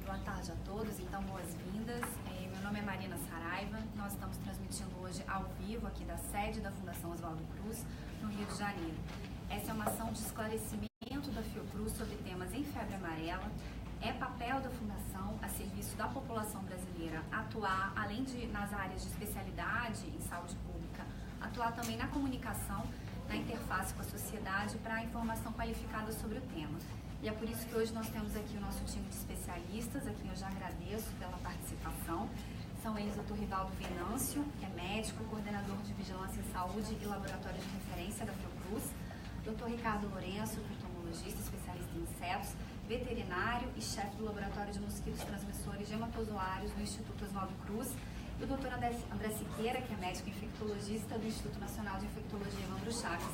Boa tarde a todos, então boas-vindas. Meu nome é Marina Saraiva, nós estamos transmitindo hoje ao vivo aqui da sede da Fundação Oswaldo Cruz, no Rio de Janeiro. Essa é uma ação de esclarecimento da Fiocruz sobre temas em febre amarela. É papel da Fundação, a serviço da população brasileira, atuar, além de nas áreas de especialidade em saúde pública, atuar também na comunicação, na interface com a sociedade para a informação qualificada sobre o tema. E é por isso que hoje nós temos aqui o nosso time de especialistas, a quem eu já agradeço pela participação. São eles o Dr. Rivaldo Venâncio, que é médico, coordenador de Vigilância em Saúde e Laboratório de Referência da Fiocruz, Dr. Ricardo Lourenço, entomologista, especialista em insetos, veterinário e chefe do Laboratório de Mosquitos Transmissores Gematozoários do Instituto Oswaldo Cruz, e o Dr. André Siqueira, que é médico infectologista do Instituto Nacional de Infectologia Evandro Chagas,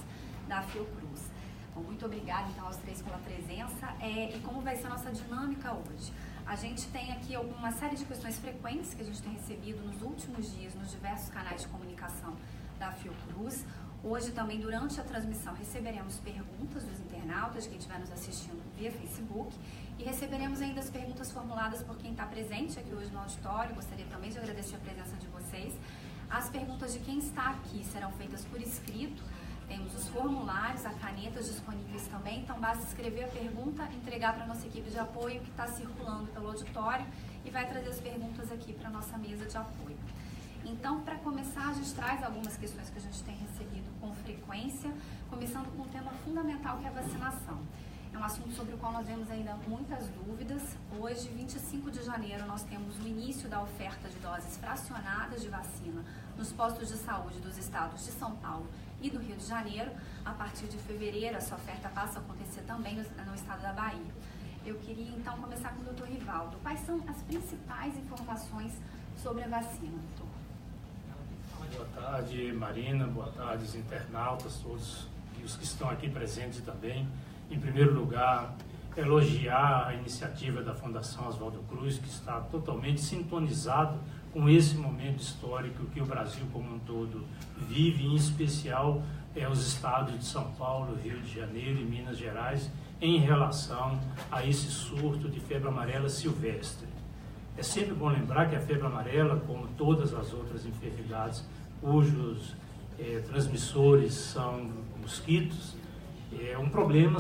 da Fiocruz. Bom, muito obrigada, então, aos três pela presença. E como vai ser a nossa dinâmica hoje? A gente tem aqui uma série de questões frequentes que a gente tem recebido nos últimos dias nos diversos canais de comunicação da Fiocruz. Hoje também, durante a transmissão, receberemos perguntas dos internautas, quem estiver nos assistindo via Facebook, e receberemos ainda as perguntas formuladas por quem está presente aqui hoje no auditório. Gostaria também de agradecer a presença de vocês. As perguntas de quem está aqui serão feitas por escrito. Temos os formulários, as canetas disponíveis também, então basta escrever a pergunta, entregar para a nossa equipe de apoio que está circulando pelo auditório e vai trazer as perguntas aqui para a nossa mesa de apoio. Então, para começar, a gente traz algumas questões que a gente tem recebido com frequência, começando com um tema fundamental que é a vacinação. É um assunto sobre o qual nós temos ainda muitas dúvidas. Hoje, 25 de janeiro, nós temos o início da oferta de doses fracionadas de vacina nos postos de saúde dos estados de São Paulo e do Rio de Janeiro. A partir de fevereiro, essa oferta passa a acontecer também no estado da Bahia. Eu queria, então, começar com o Dr. Rivaldo. Quais são as principais informações sobre a vacina, doutor? Boa tarde, Marina. Boa tarde, os internautas, todos e os que estão aqui presentes também. Em primeiro lugar, elogiar a iniciativa da Fundação Oswaldo Cruz, que está totalmente sintonizado com esse momento histórico que o Brasil como um todo vive, em especial os estados de São Paulo, Rio de Janeiro e Minas Gerais, em relação a esse surto de febre amarela silvestre. É sempre bom lembrar que a febre amarela, como todas as outras enfermidades cujos transmissores são mosquitos,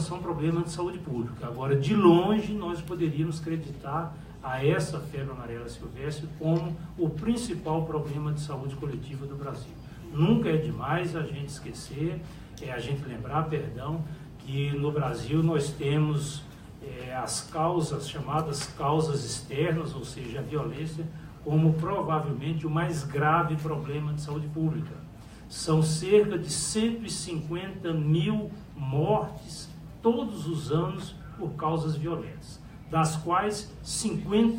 são problemas de saúde pública. Agora, de longe, nós poderíamos acreditar a essa febre amarela silvestre como o principal problema de saúde coletiva do Brasil. Nunca é demais a gente esquecer, lembrar, que no Brasil nós temos as causas, chamadas causas externas, ou seja, a violência, como provavelmente o mais grave problema de saúde pública. São cerca de 150 mil mortes todos os anos por causas violentas, das quais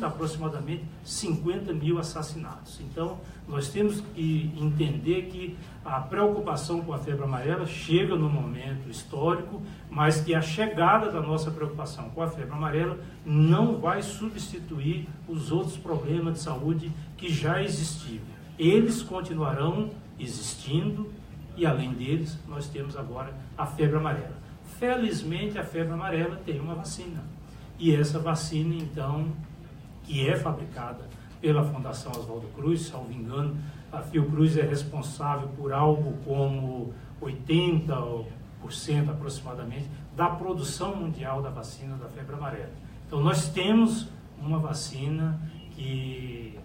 aproximadamente 50 mil assassinatos. Então, nós temos que entender que a preocupação com a febre amarela chega no momento histórico, mas que a chegada da nossa preocupação com a febre amarela não vai substituir os outros problemas de saúde que já existiam. Eles continuarão existindo e, além deles, nós temos agora a febre amarela. Felizmente, a febre amarela tem uma vacina. E essa vacina, então, que é fabricada pela Fundação Oswaldo Cruz, salvo engano, a Fiocruz é responsável por algo como 80% aproximadamente da produção mundial da vacina da febre amarela. Então, nós temos uma vacina que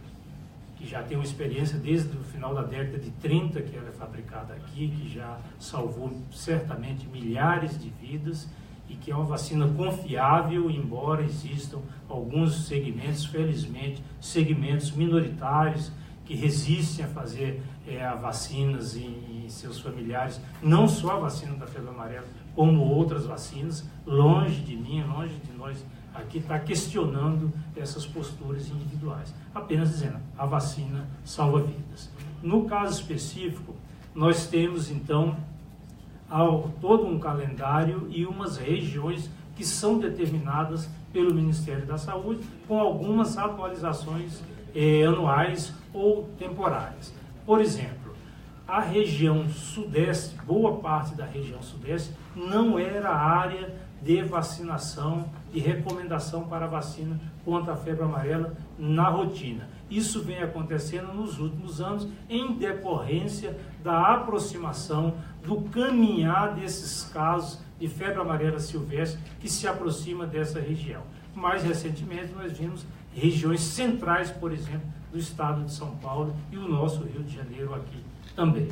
já tem uma experiência desde o final da década de 30, que ela é fabricada aqui, que já salvou certamente milhares de vidas, e que é uma vacina confiável, embora existam alguns segmentos, felizmente, segmentos minoritários que resistem a fazer vacinas em seus familiares, não só a vacina da febre amarela, como outras vacinas. Longe de mim, longe de nós aqui está questionando essas posturas individuais. Apenas dizendo, a vacina salva vidas. No caso específico, nós temos, então, todo um calendário e umas regiões que são determinadas pelo Ministério da Saúde, com algumas atualizações anuais ou temporárias. Por exemplo, a região sudeste, boa parte da região sudeste, não era área de vacinação e recomendação para a vacina contra a febre amarela na rotina. Isso vem acontecendo nos últimos anos em decorrência da aproximação do caminhar desses casos de febre amarela silvestre que se aproxima dessa região. Mais recentemente, nós vimos regiões centrais, por exemplo, do estado de São Paulo e o nosso Rio de Janeiro aqui também.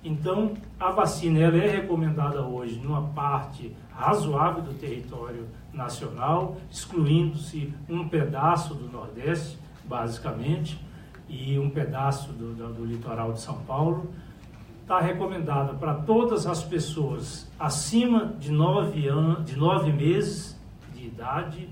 Então, a vacina ela é recomendada hoje numa parte razoável do território nacional, excluindo-se um pedaço do Nordeste, basicamente, e um pedaço do litoral de São Paulo. Está recomendada para todas as pessoas acima de 9 meses de idade.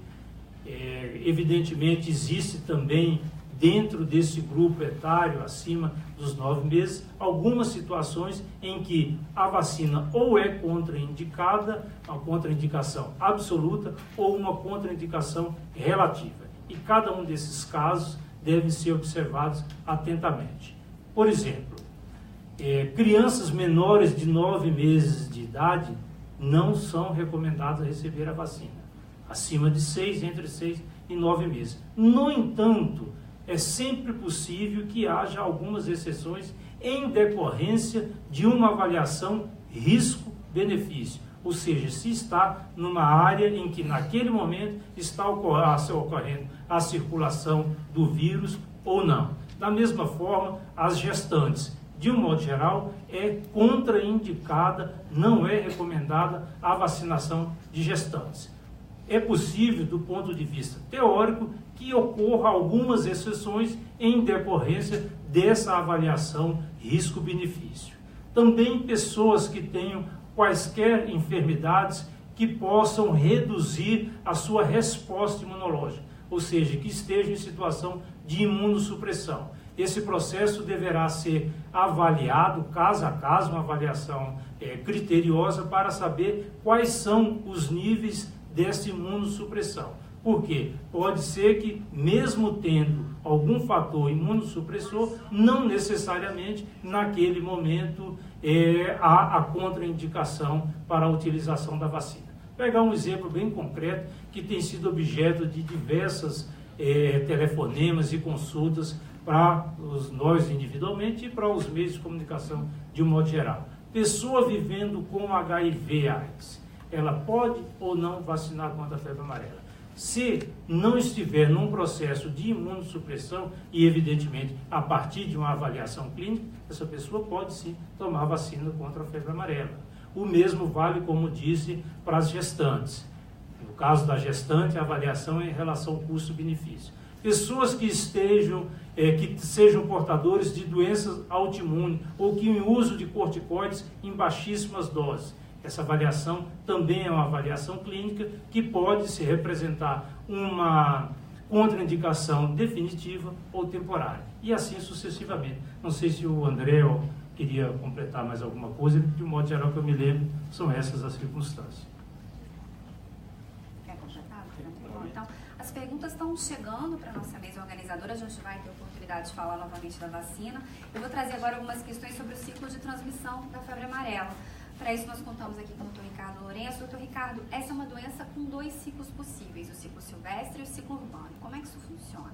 Evidentemente, existe também, dentro desse grupo etário, acima dos 9 meses, algumas situações em que a vacina ou é contraindicada, uma contraindicação absoluta, ou uma contraindicação relativa. E cada um desses casos deve ser observados atentamente. Por exemplo, crianças menores de 9 meses de idade não são recomendadas a receber a vacina. Acima de 6, entre 6 e 9 meses. No entanto, é sempre possível que haja algumas exceções em decorrência de uma avaliação risco-benefício. Ou seja, se está numa área em que naquele momento está ocorrendo a circulação do vírus ou não. Da mesma forma, as gestantes, de um modo geral, é contraindicada, não é recomendada a vacinação de gestantes. É possível, do ponto de vista teórico, que ocorra algumas exceções em decorrência dessa avaliação risco-benefício. Também pessoas que tenham quaisquer enfermidades que possam reduzir a sua resposta imunológica, ou seja, que estejam em situação de imunossupressão. Esse processo deverá ser avaliado caso a caso, uma avaliação criteriosa para saber quais são os níveis dessa imunossupressão. Porque pode ser que, mesmo tendo algum fator imunossupressor, não necessariamente naquele momento há a contraindicação para a utilização da vacina. Vou pegar um exemplo bem concreto que tem sido objeto de diversas telefonemas e consultas para nós individualmente e para os meios de comunicação de um modo geral. Pessoa vivendo com HIV/AIDS, ela pode ou não vacinar contra a febre amarela? Se não estiver num processo de imunossupressão e, evidentemente, a partir de uma avaliação clínica, essa pessoa pode sim tomar vacina contra a febre amarela. O mesmo vale, como disse, para as gestantes. No caso da gestante, a avaliação é em relação ao custo-benefício. Pessoas que sejam portadores de doenças autoimunes ou que em uso de corticoides em baixíssimas doses. Essa avaliação também é uma avaliação clínica que pode se representar uma contraindicação definitiva ou temporária. E assim sucessivamente. Não sei se o André queria completar mais alguma coisa, de um modo geral que eu me lembro, são essas as circunstâncias. Quer completar? Então, as perguntas estão chegando para a nossa mesa organizadora, a gente vai ter oportunidade de falar novamente da vacina. Eu vou trazer agora algumas questões sobre o ciclo de transmissão da febre amarela. Para isso, nós contamos aqui com o Dr. Ricardo Lourenço. Dr. Ricardo, essa é uma doença com 2 ciclos possíveis, o ciclo silvestre e o ciclo urbano. Como é que isso funciona?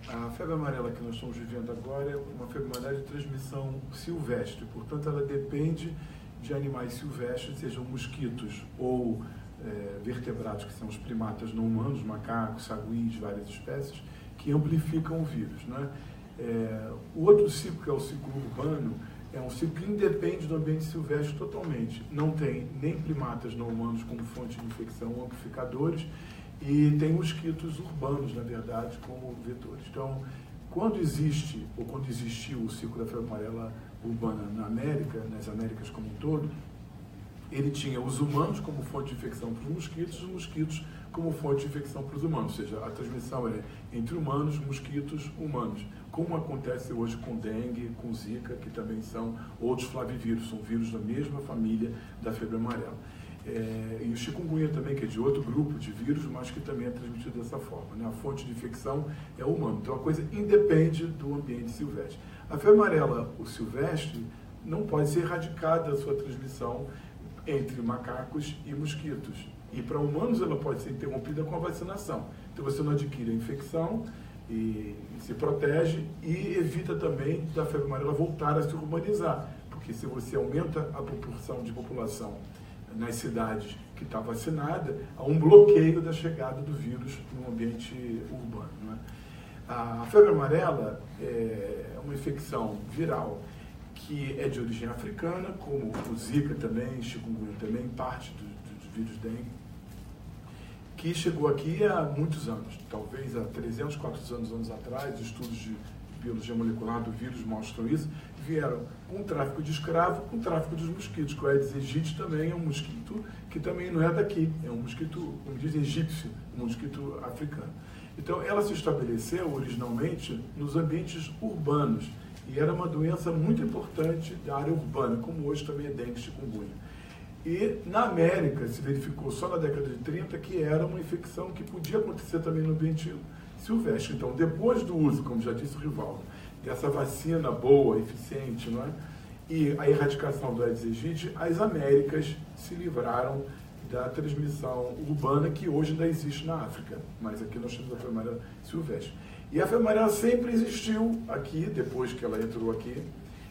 A febre amarela que nós estamos vivendo agora é uma febre amarela de transmissão silvestre, portanto, ela depende de animais silvestres, sejam mosquitos ou vertebrados, que são os primatas não humanos, macacos, saguis, várias espécies, que amplificam o vírus, né? O outro ciclo, que é o ciclo urbano, é um ciclo que independe do ambiente silvestre totalmente. Não tem nem primatas não humanos como fonte de infecção ou amplificadores, e tem mosquitos urbanos, na verdade, como vetores. Então, quando existiu o ciclo da febre amarela urbana na América, nas Américas como um todo, ele tinha os humanos como fonte de infecção para os mosquitos, e os mosquitos como fonte de infecção para os humanos, ou seja, a transmissão é entre humanos, mosquitos, humanos, como acontece hoje com dengue, com zika, que também são outros flavivírus, são vírus da mesma família da febre amarela. E o chikungunya também, que é de outro grupo de vírus, mas que também é transmitido dessa forma, né? A fonte de infecção é o humano, então a coisa independe do ambiente silvestre. A febre amarela, o silvestre, não pode ser erradicada a sua transmissão entre macacos e mosquitos. E para humanos ela pode ser interrompida com a vacinação. Então você não adquire a infecção e se protege e evita também da febre amarela voltar a se urbanizar. Porque se você aumenta a proporção de população nas cidades que está vacinada, há um bloqueio da chegada do vírus no ambiente urbano, né? A febre amarela é uma infecção viral que é de origem africana, como o Zika também, chikungunya também, parte dos vírus dengue, que chegou aqui há muitos anos, talvez há 300, 400 anos atrás. Estudos de biologia molecular do vírus mostram isso. Vieram com o tráfico de escravo, com o tráfico dos mosquitos, que o Aedes aegypti também é um mosquito que também não é daqui, é um mosquito, como diz, egípcio, um mosquito africano. Então, ela se estabeleceu originalmente nos ambientes urbanos e era uma doença muito importante da área urbana, como hoje também é dengue e chikungunya. E na América se verificou só na década de 30 que era uma infecção que podia acontecer também no ambiente silvestre. Então, depois do uso, como já disse o Rivaldo, dessa vacina boa, eficiente, não é? E a erradicação do Aedes aegypti, as Américas se livraram da transmissão urbana que hoje ainda existe na África, mas aqui nós temos a febre amarela silvestre. E a febre amarela sempre existiu aqui, depois que ela entrou aqui,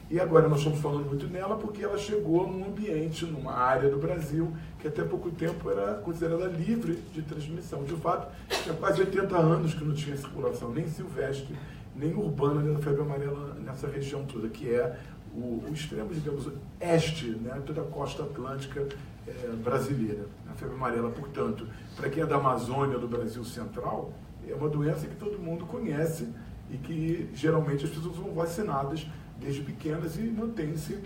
e agora nós estamos falando muito nela porque ela chegou num ambiente, numa área do Brasil, que até pouco tempo era considerada livre de transmissão. De fato, tinha quase 80 anos que não tinha circulação nem silvestre, nem urbana da febre amarela nessa região toda, que é o extremo, digamos, este, né, toda a costa atlântica brasileira. A febre amarela, portanto, para quem é da Amazônia, do Brasil Central, é uma doença que todo mundo conhece e que geralmente as pessoas são vacinadas desde pequenas e mantém-se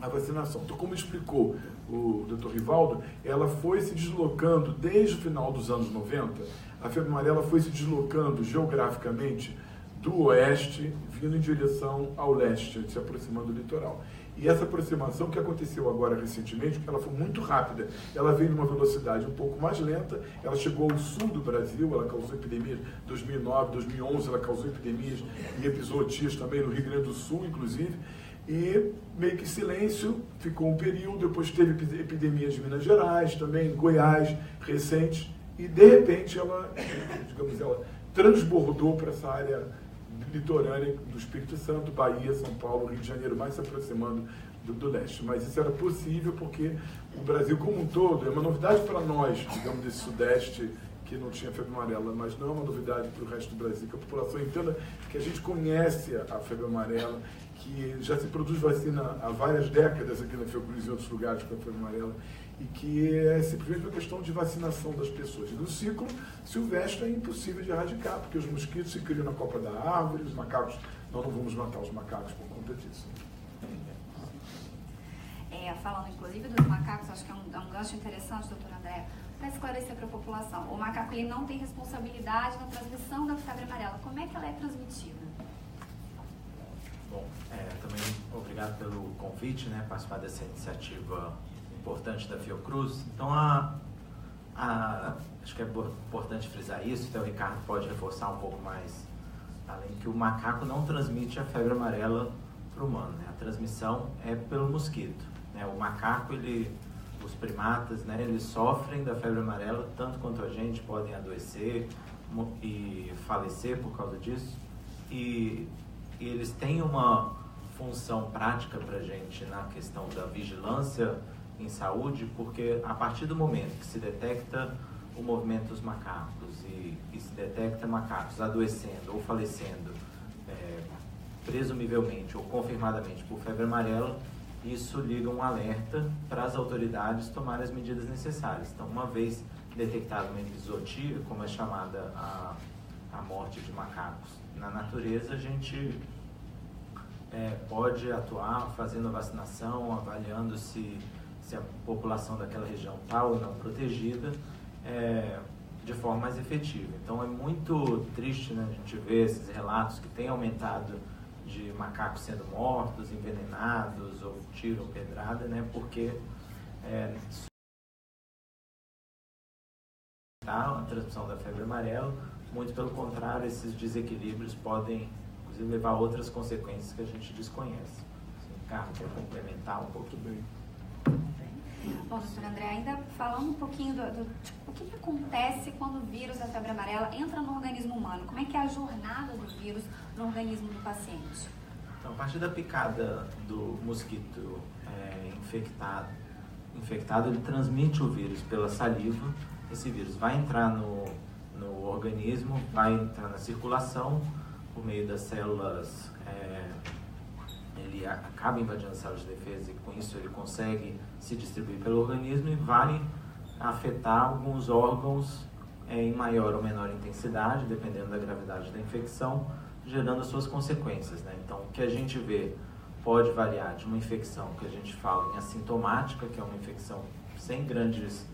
a vacinação. Então, como explicou o Dr. Rivaldo, ela foi se deslocando desde o final dos anos 90, a febre amarela foi se deslocando geograficamente do oeste, vindo em direção ao leste, se aproximando do litoral. E essa aproximação que aconteceu agora recentemente, ela foi muito rápida, ela veio numa velocidade um pouco mais lenta, ela chegou ao sul do Brasil, ela causou epidemias em 2009, 2011, ela causou epidemias e episodias também no Rio Grande do Sul, inclusive, e meio que silêncio, ficou um período, depois teve epidemias em Minas Gerais, também em Goiás, recentes, e de repente ela, digamos, ela transbordou para essa área litorânea do Espírito Santo, Bahia, São Paulo, Rio de Janeiro, mais se aproximando do leste. Mas isso era possível porque o Brasil como um todo, é uma novidade para nós, digamos, desse sudeste, que não tinha febre amarela, mas não é uma novidade para o resto do Brasil, que a população entenda que a gente conhece a febre amarela, que já se produz vacina há várias décadas aqui na Fiocruz e em outros lugares com a febre amarela, e que é simplesmente uma questão de vacinação das pessoas. E no ciclo silvestre é impossível de erradicar, porque os mosquitos se criam na copa da árvore, os macacos, nós não vamos matar os macacos por conta disso. Falando inclusive dos macacos, acho que é um gancho interessante, doutor André, para esclarecer para a população. O macaco ele não tem responsabilidade na transmissão da febre amarela. Como é que ela é transmitida? Bom, também obrigado pelo convite, né, participar dessa iniciativa importante da Fiocruz. Então, acho que é importante frisar isso, então o Ricardo pode reforçar um pouco mais, além que o macaco não transmite a febre amarela para o humano, né? A transmissão é pelo mosquito, né? O macaco, os primatas, né, eles sofrem da febre amarela, tanto quanto a gente, podem adoecer e falecer por causa disso, e eles têm uma função prática para a gente na questão da vigilância em saúde, porque a partir do momento que se detecta o movimento dos macacos e se detecta macacos adoecendo ou falecendo, presumivelmente ou confirmadamente por febre amarela, isso liga um alerta para as autoridades tomarem as medidas necessárias. Então, uma vez detectada uma epizotia, como é chamada a morte de macacos na natureza, a gente pode atuar fazendo a vacinação, avaliando se a população daquela região está ou não protegida, de forma mais efetiva. Então é muito triste, né, a gente ver esses relatos que têm aumentado de macacos sendo mortos, envenenados ou tiro ou pedrada, né, porque a transmissão da febre amarela, muito pelo contrário, esses desequilíbrios podem inclusive levar a outras consequências que a gente desconhece. Ricardo, quer complementar um pouco? Muito bem. Bom, doutor André, ainda falando um pouquinho o que acontece quando o vírus da febre amarela entra no organismo humano? Como é que é a jornada do vírus no organismo do paciente? Então, a partir da picada do mosquito infectado, ele transmite o vírus pela saliva. Esse vírus vai entrar no organismo, vai entrar na circulação por meio das células, ele acaba invadindo as células de defesa e com isso ele consegue se distribuir pelo organismo e vai afetar alguns órgãos em maior ou menor intensidade, dependendo da gravidade da infecção, gerando as suas consequências, né? Então, o que a gente vê pode variar de uma infecção que a gente fala em assintomática, que é uma infecção sem grandes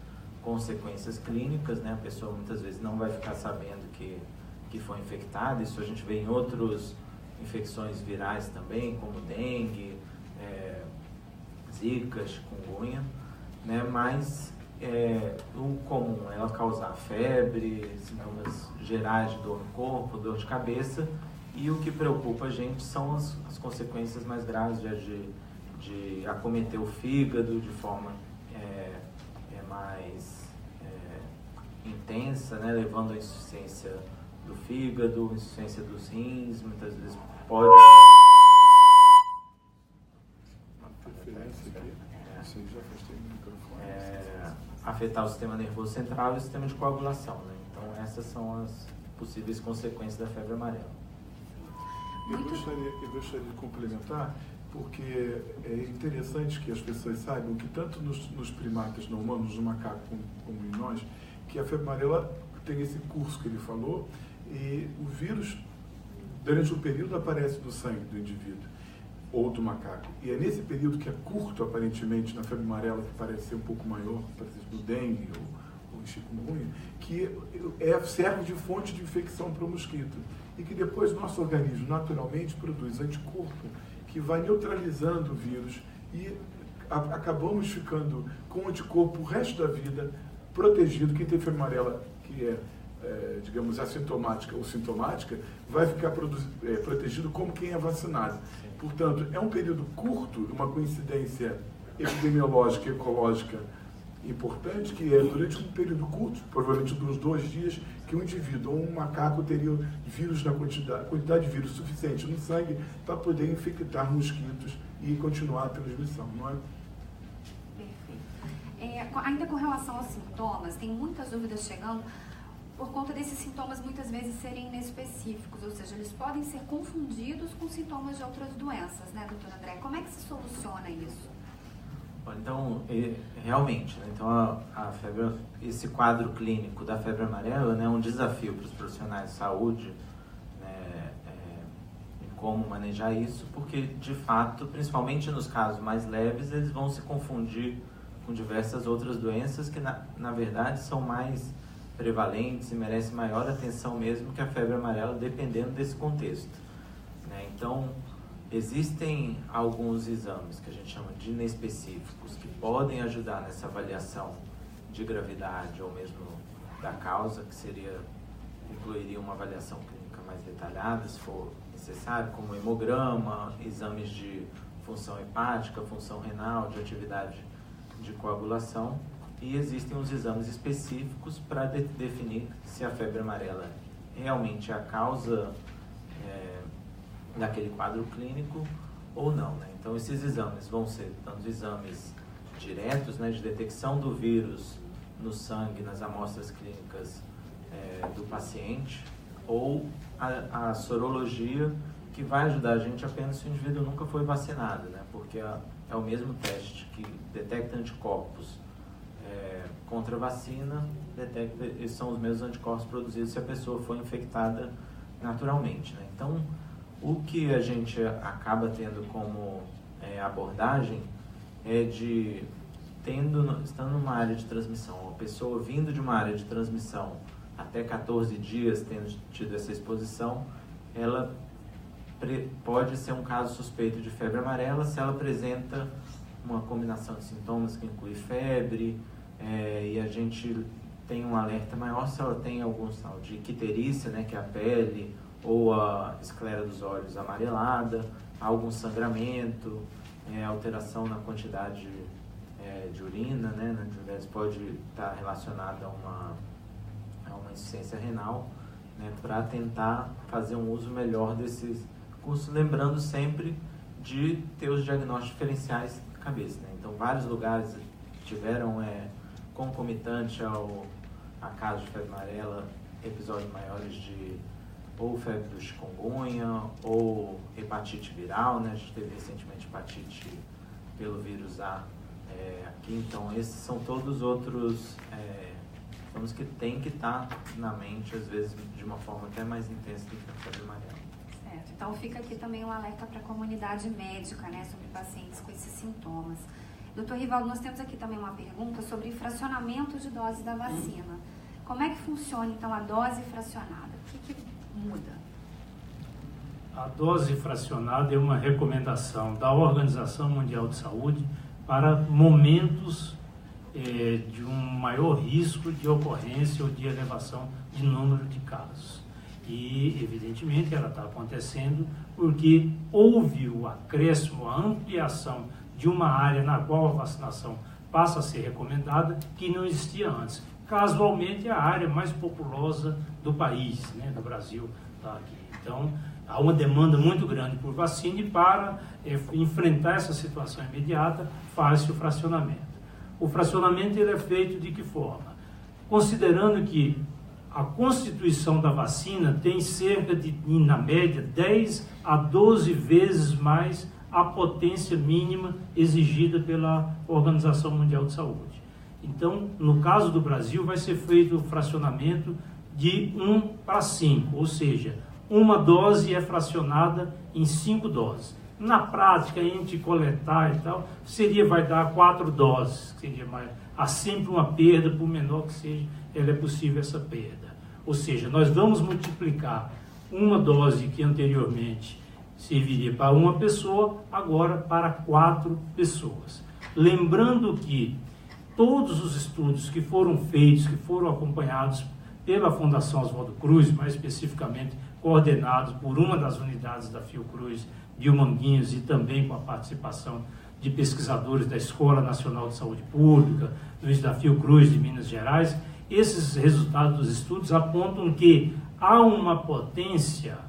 consequências clínicas, né? A pessoa muitas vezes não vai ficar sabendo que foi infectada. Isso a gente vê em outras infecções virais também, como dengue, zika, chikungunya, né? Mas o comum é ela causar febre, sintomas gerais de dor no corpo, dor de cabeça, e o que preocupa a gente são as consequências mais graves de acometer o fígado de forma mais intensa, né? Levando à insuficiência do fígado, insuficiência dos rins, muitas vezes pode... afetar o sistema nervoso central e o sistema de coagulação, né? Então essas são as possíveis consequências da febre amarela. Eu gostaria de complementar, porque é interessante que as pessoas saibam que tanto nos primatas não humanos, no macaco como em nós, que a febre amarela tem esse curso que ele falou, e o vírus, durante um período, aparece no sangue do indivíduo ou do macaco. E é nesse período que é curto, aparentemente, na febre amarela, que parece ser um pouco maior, parece do dengue ou chikungunya, que serve de fonte de infecção para o mosquito. E que depois nosso organismo, naturalmente, produz anticorpo que vai neutralizando o vírus e acabamos ficando com anticorpo o resto da vida protegido. Quem tem febre amarela, que digamos, assintomática ou sintomática, vai ficar protegido como quem é vacinado. Portanto, é um período curto, uma coincidência epidemiológica e ecológica importante, que é durante um período curto, provavelmente dos 2 dias, que um indivíduo ou um macaco teria vírus quantidade de vírus suficiente no sangue para poder infectar mosquitos e continuar a transmissão, não é? Perfeito. Ainda com relação aos sintomas, tem muitas dúvidas chegando por conta desses sintomas muitas vezes serem inespecíficos, ou seja, eles podem ser confundidos com sintomas de outras doenças, né, doutor André? Como é que se soluciona isso? Então, realmente, né? Então a febre, esse quadro clínico da febre amarela, né, é um desafio para os profissionais de saúde, né, em como manejar isso, porque de fato, principalmente nos casos mais leves, eles vão se confundir com diversas outras doenças que na verdade são mais prevalentes e merecem maior atenção mesmo que a febre amarela, dependendo desse contexto, né? Então, existem alguns exames que a gente chama de inespecíficos que podem ajudar nessa avaliação de gravidade ou mesmo da causa, que incluiria uma avaliação clínica mais detalhada, se for necessário, como hemograma, exames de função hepática, função renal, de atividade de coagulação. E existem os exames específicos para definir se a febre amarela realmente é a causa daquele quadro clínico ou não, né? Então, esses exames vão ser tanto exames diretos, né, de detecção do vírus no sangue, nas amostras clínicas do paciente, ou a sorologia, que vai ajudar a gente apenas se o indivíduo nunca foi vacinado, né? Porque é o mesmo teste que detecta anticorpos contra a vacina, esses são os mesmos anticorpos produzidos se a pessoa foi infectada naturalmente, né? Então, o que a gente acaba tendo como abordagem é estando numa área de transmissão, a pessoa vindo de uma área de transmissão até 14 dias tendo tido essa exposição, ela pode ser um caso suspeito de febre amarela se ela apresenta uma combinação de sintomas que inclui febre, e a gente tem um alerta maior se ela tem algum sinal de icterícia, né, que é a pele, ou a esclera dos olhos amarelada, algum sangramento, alteração na quantidade de urina, né, na diurese pode estar relacionada a uma insuficiência renal, né, para tentar fazer um uso melhor desses recursos, lembrando sempre de ter os diagnósticos diferenciais na cabeça, né? Então, vários lugares tiveram concomitante a casos de febre amarela, episódios maiores de ou febre do chikungunya ou hepatite viral, né? A gente teve recentemente hepatite pelo vírus A aqui, então esses são todos outros sintomas que tem que estar na mente, às vezes de uma forma até mais intensa do que a febre amarela. Certo, então fica aqui também um alerta para a comunidade médica, né, sobre pacientes com esses sintomas. Doutor Rivaldo, nós temos aqui também uma pergunta sobre fracionamento de dose da vacina. Como é que funciona, então, a dose fracionada? O que muda? A dose fracionada é uma recomendação da Organização Mundial de Saúde para momentos de um maior risco de ocorrência ou de elevação de número de casos. E, evidentemente, ela está acontecendo porque houve o acréscimo, a ampliação de uma área na qual a vacinação passa a ser recomendada que não existia antes. Casualmente, é a área mais populosa do país, né, do Brasil, está aqui. Então, há uma demanda muito grande por vacina e para enfrentar essa situação imediata, faz-se o fracionamento. O fracionamento ele é feito de que forma? Considerando que a constituição da vacina tem cerca de, na média, 10 a 12 vezes mais a potência mínima exigida pela Organização Mundial de Saúde. Então, no caso do Brasil, vai ser feito o fracionamento de 1:5, ou seja, uma dose é fracionada em 5 doses. Na prática, entre coletar e tal, vai dar 4 doses. Há sempre uma perda, por menor que seja, ela é possível essa perda. Ou seja, nós vamos multiplicar uma dose que anteriormente serviria para uma pessoa, agora para 4 pessoas. Lembrando que todos os estudos que foram feitos, que foram acompanhados pela Fundação Oswaldo Cruz, mais especificamente coordenados por uma das unidades da Fiocruz de Manguinhos e também com a participação de pesquisadores da Escola Nacional de Saúde Pública, da Fiocruz de Minas Gerais, esses resultados dos estudos apontam que há uma potência,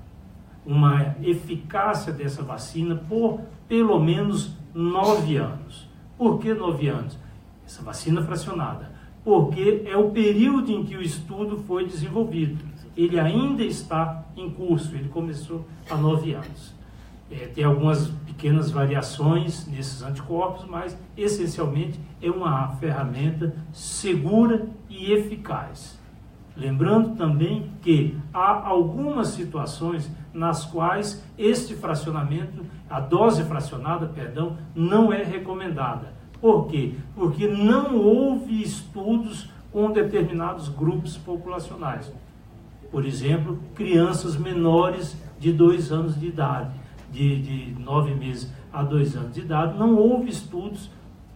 uma eficácia dessa vacina por pelo menos 9 anos. Por que 9 anos? Essa vacina fracionada. Porque é o período em que o estudo foi desenvolvido. Ele ainda está em curso, ele começou há 9 anos. Tem algumas pequenas variações nesses anticorpos, mas essencialmente é uma ferramenta segura e eficaz. Lembrando também que há algumas situações nas quais este fracionamento, a dose fracionada, não é recomendada. Por quê? Porque não houve estudos com determinados grupos populacionais. Por exemplo, crianças menores de 2 anos de idade, de 9 meses a 2 anos de idade, não houve estudos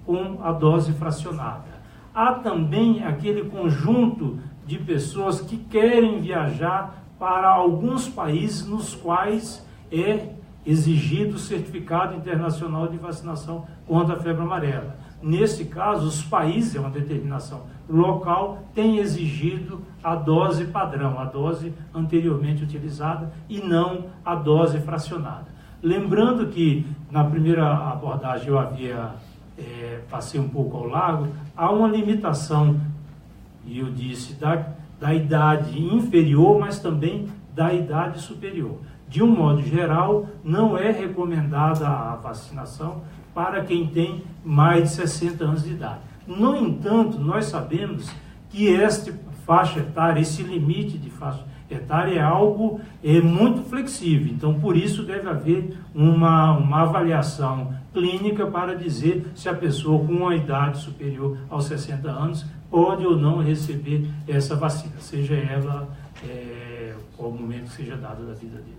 com a dose fracionada. Há também aquele conjunto de pessoas que querem viajar para alguns países nos quais é exigido o certificado internacional de vacinação contra a febre amarela. Nesse caso, os países, é uma determinação local, têm exigido a dose padrão, a dose anteriormente utilizada e não a dose fracionada. Lembrando que na primeira abordagem eu passei um pouco ao largo, há uma limitação, e eu disse, da idade inferior, mas também da idade superior. De um modo geral, não é recomendada a vacinação para quem tem mais de 60 anos de idade. No entanto, nós sabemos que esta faixa etária, esse limite de faixa etária é algo muito flexível. Então, por isso deve haver uma avaliação clínica para dizer se a pessoa com uma idade superior aos 60 anos pode ou não receber essa vacina, seja ela qual momento que seja dado da vida dele.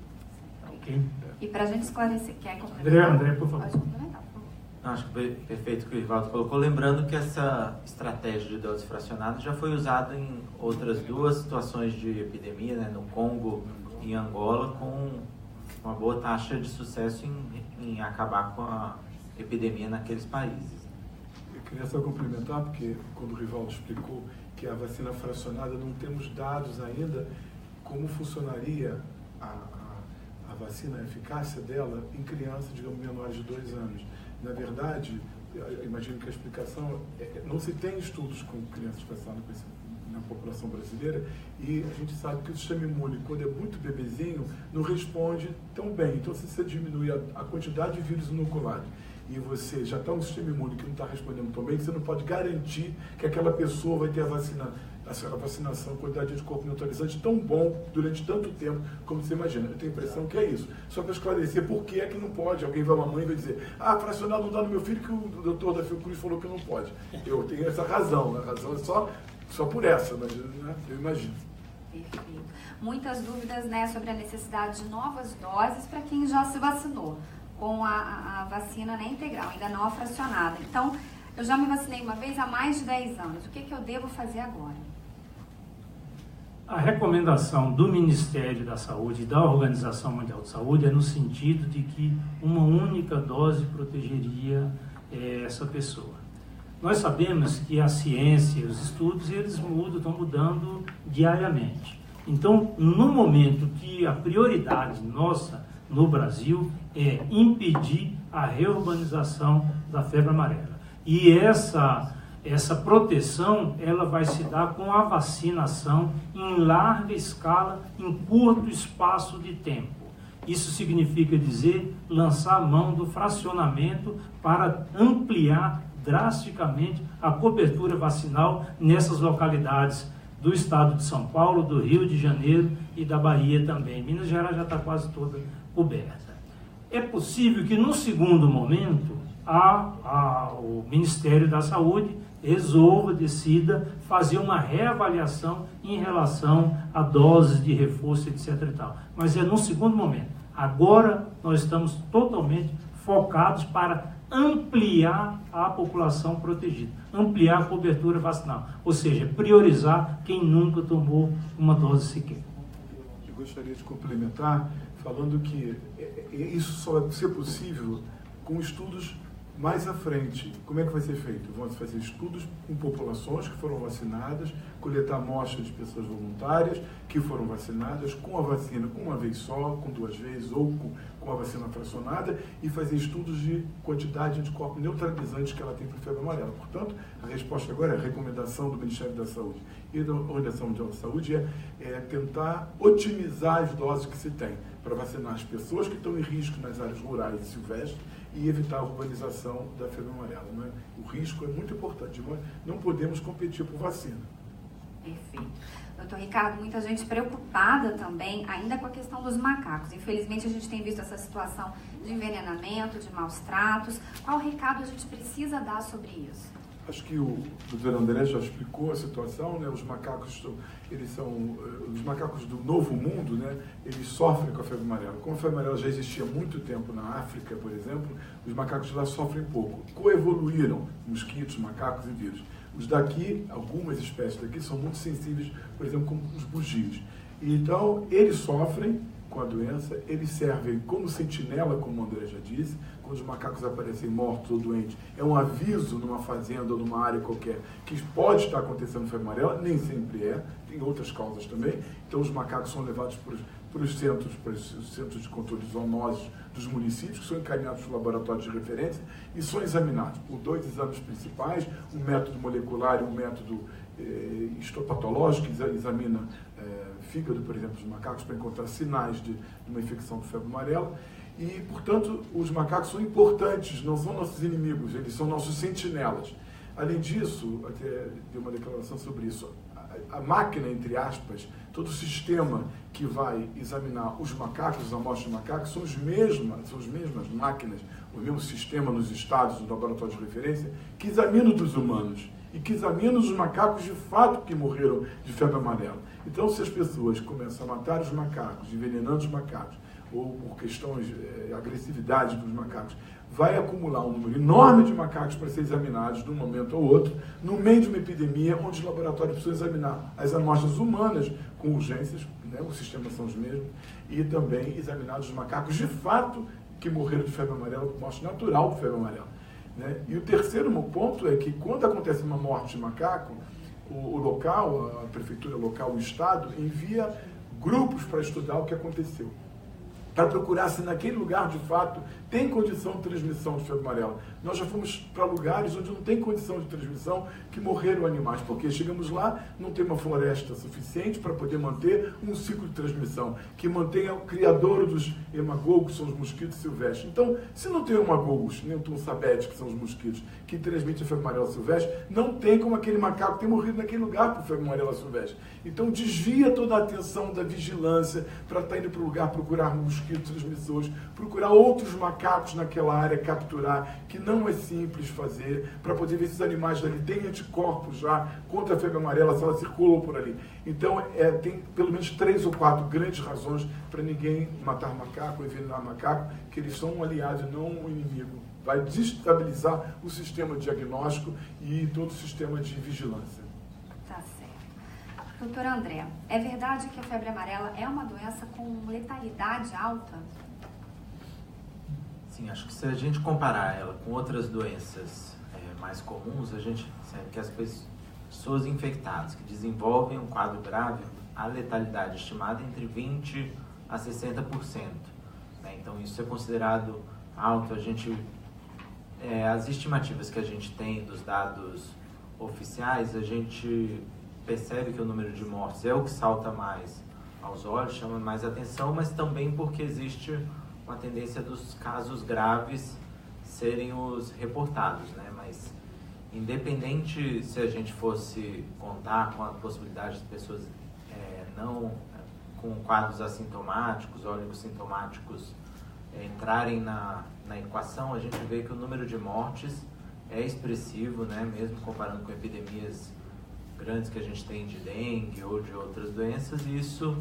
Okay? E para a gente esclarecer, quer complementar? André, por favor. Pode complementar, por favor. Acho que perfeito o que o Rivaldo colocou. Lembrando que essa estratégia de dose fracionada já foi usada em outras 2 situações de epidemia, né, no Congo e em Angola, com uma boa taxa de sucesso em acabar com a epidemia naqueles países. Eu queria só complementar, porque quando o Rivaldo explicou que a vacina fracionada, não temos dados ainda como funcionaria a vacina, a eficácia dela em crianças, digamos, menores de 2 anos. Na verdade, eu imagino que a explicação não se tem estudos com crianças fracionadas na população brasileira, e a gente sabe que o sistema imune, quando é muito bebezinho, não responde tão bem. Então, se você diminui a quantidade de vírus inoculados e você já está no sistema imune que não está respondendo tão bem, você não pode garantir que aquela pessoa vai ter a vacinação, a quantidade de anticorpo neutralizante tão bom durante tanto tempo como você imagina. Eu tenho a impressão que é isso. Só para esclarecer por que é que não pode. Alguém vai, uma mãe vai dizer, fracionado não dá no meu filho, que o doutor da Fiocruz falou que não pode. Eu tenho essa razão, a razão é só por essa, mas, né, eu imagino. Perfeito. Muitas dúvidas, né, sobre a necessidade de novas doses para quem já se vacinou com a vacina, né, integral, ainda não a fracionada. Então, eu já me vacinei uma vez há mais de 10 anos. O que eu devo fazer agora? A recomendação do Ministério da Saúde e da Organização Mundial de Saúde é no sentido de que uma única dose protegeria essa pessoa. Nós sabemos que a ciência, os estudos, eles estão mudando diariamente. Então, no momento que a prioridade nossa no Brasil é impedir a reurbanização da febre amarela. E essa proteção, ela vai se dar com a vacinação em larga escala, em curto espaço de tempo. Isso significa dizer, lançar a mão do fracionamento para ampliar drasticamente a cobertura vacinal nessas localidades do estado de São Paulo, do Rio de Janeiro e da Bahia também. Minas Gerais já está quase toda coberta. É possível que no segundo momento o Ministério da Saúde decida fazer uma reavaliação em relação a doses de reforço, etc. e tal. Mas é no segundo momento. Agora nós estamos totalmente focados para ampliar a população protegida, ampliar a cobertura vacinal, ou seja, priorizar quem nunca tomou uma dose sequer. Eu gostaria de complementar falando que isso só vai ser possível com estudos mais à frente. Como é que vai ser feito? Vão fazer estudos com populações que foram vacinadas, coletar amostras de pessoas voluntárias que foram vacinadas com a vacina uma vez só, com 2 vezes, ou com a vacina fracionada, e fazer estudos de quantidade de anticorpos neutralizantes que ela tem para a febre amarela. Portanto, a resposta agora é a recomendação do Ministério da Saúde e da Organização Mundial da Saúde é tentar otimizar as doses que se tem para vacinar as pessoas que estão em risco nas áreas rurais e silvestres e evitar a urbanização da febre amarela. Não é? O risco é muito importante. Não podemos competir por vacina. Perfeito. Doutor Ricardo, muita gente preocupada também ainda com a questão dos macacos. Infelizmente, a gente tem visto essa situação de envenenamento, de maus tratos. Qual recado a gente precisa dar sobre isso? Acho que o doutor André já explicou a situação, né? Os macacos, eles são os macacos do Novo Mundo, né? Eles sofrem com a febre amarela. Como a febre amarela já existia há muito tempo na África, por exemplo, os macacos lá sofrem pouco. Coevoluíram mosquitos, macacos e vírus. Os daqui, algumas espécies daqui, são muito sensíveis, por exemplo, como os bugios. Então, eles sofrem com a doença, eles servem como sentinela, como o André já disse. Quando os macacos aparecem mortos ou doentes, é um aviso numa fazenda ou numa área qualquer que pode estar acontecendo febre amarela, nem sempre é, tem outras causas também. Então, os macacos são levados para os centros de controle de zoonoses dos municípios, que são encaminhados para os laboratórios de referência e são examinados por 2 exames principais, um método molecular e um método histopatológico, que examina fígado, por exemplo, dos macacos, para encontrar sinais de uma infecção por febre amarela. E, portanto, os macacos são importantes, não são nossos inimigos, eles são nossos sentinelas. Além disso, até dei uma declaração sobre isso, a máquina, entre aspas, todo o sistema que vai examinar os macacos, as amostras de macacos, são as mesmas máquinas, o mesmo sistema nos estados, nos laboratórios de referência, que examinam dos humanos e que examinam os macacos de fato que morreram de febre amarela. Então, se as pessoas começam a matar os macacos, envenenando os macacos, ou por questões de agressividade dos macacos, vai acumular um número enorme de macacos para ser examinados de um momento ao outro, no meio de uma epidemia onde os laboratórios precisam examinar as amostras humanas com urgências, né, os sistemas são os mesmos, e também examinar os macacos de fato que morreram de febre amarela, por morte natural por febre amarela. né? E o terceiro ponto é que quando acontece uma morte de macaco, o local, a prefeitura local, o Estado, envia grupos para estudar o que aconteceu, para procurar se naquele lugar, de fato, tem condição de transmissão de febre amarela. Nós já fomos para lugares onde não tem condição de transmissão, que morreram animais, porque chegamos lá, não tem uma floresta suficiente para poder manter um ciclo de transmissão, que mantenha o criador dos hemagogos, que são os mosquitos silvestres. Então, se não tem hemagogos, nem o tonsabete, que são os mosquitos, que transmitem a febre amarela silvestre, não tem como aquele macaco ter morrido naquele lugar por febre amarela silvestre. Então, desvia toda a atenção da vigilância para estar indo para o lugar procurar mosquitos transmissores, procurar outros macacos naquela área, capturar, que não é simples fazer, para poder ver se os animais ali têm anticorpos já contra a febre amarela, se ela circulou por ali. Então, tem pelo menos 3 ou 4 grandes razões para ninguém matar macaco, envenenar macaco, que eles são um aliado e não um inimigo. Vai desestabilizar o sistema de diagnóstico e todo o sistema de vigilância. Tá certo. Doutora Andréa, é verdade que a febre amarela é uma doença com letalidade alta? Sim, acho que se a gente comparar ela com outras doenças mais comuns, a gente sabe que as pessoas infectadas que desenvolvem um quadro grave, a letalidade estimada é entre 20% a 60%. Né? Então, isso é considerado alto. As estimativas que a gente tem dos dados oficiais, a gente percebe que o número de mortes é o que salta mais aos olhos, chama mais atenção, mas também porque existe uma tendência dos casos graves serem os reportados, né? Mas independente se a gente fosse contar com a possibilidade de pessoas não com quadros assintomáticos, oligossintomáticos entrarem na equação, a gente vê que o número de mortes é expressivo, né? Mesmo comparando com epidemias grandes que a gente tem de dengue ou de outras doenças, e isso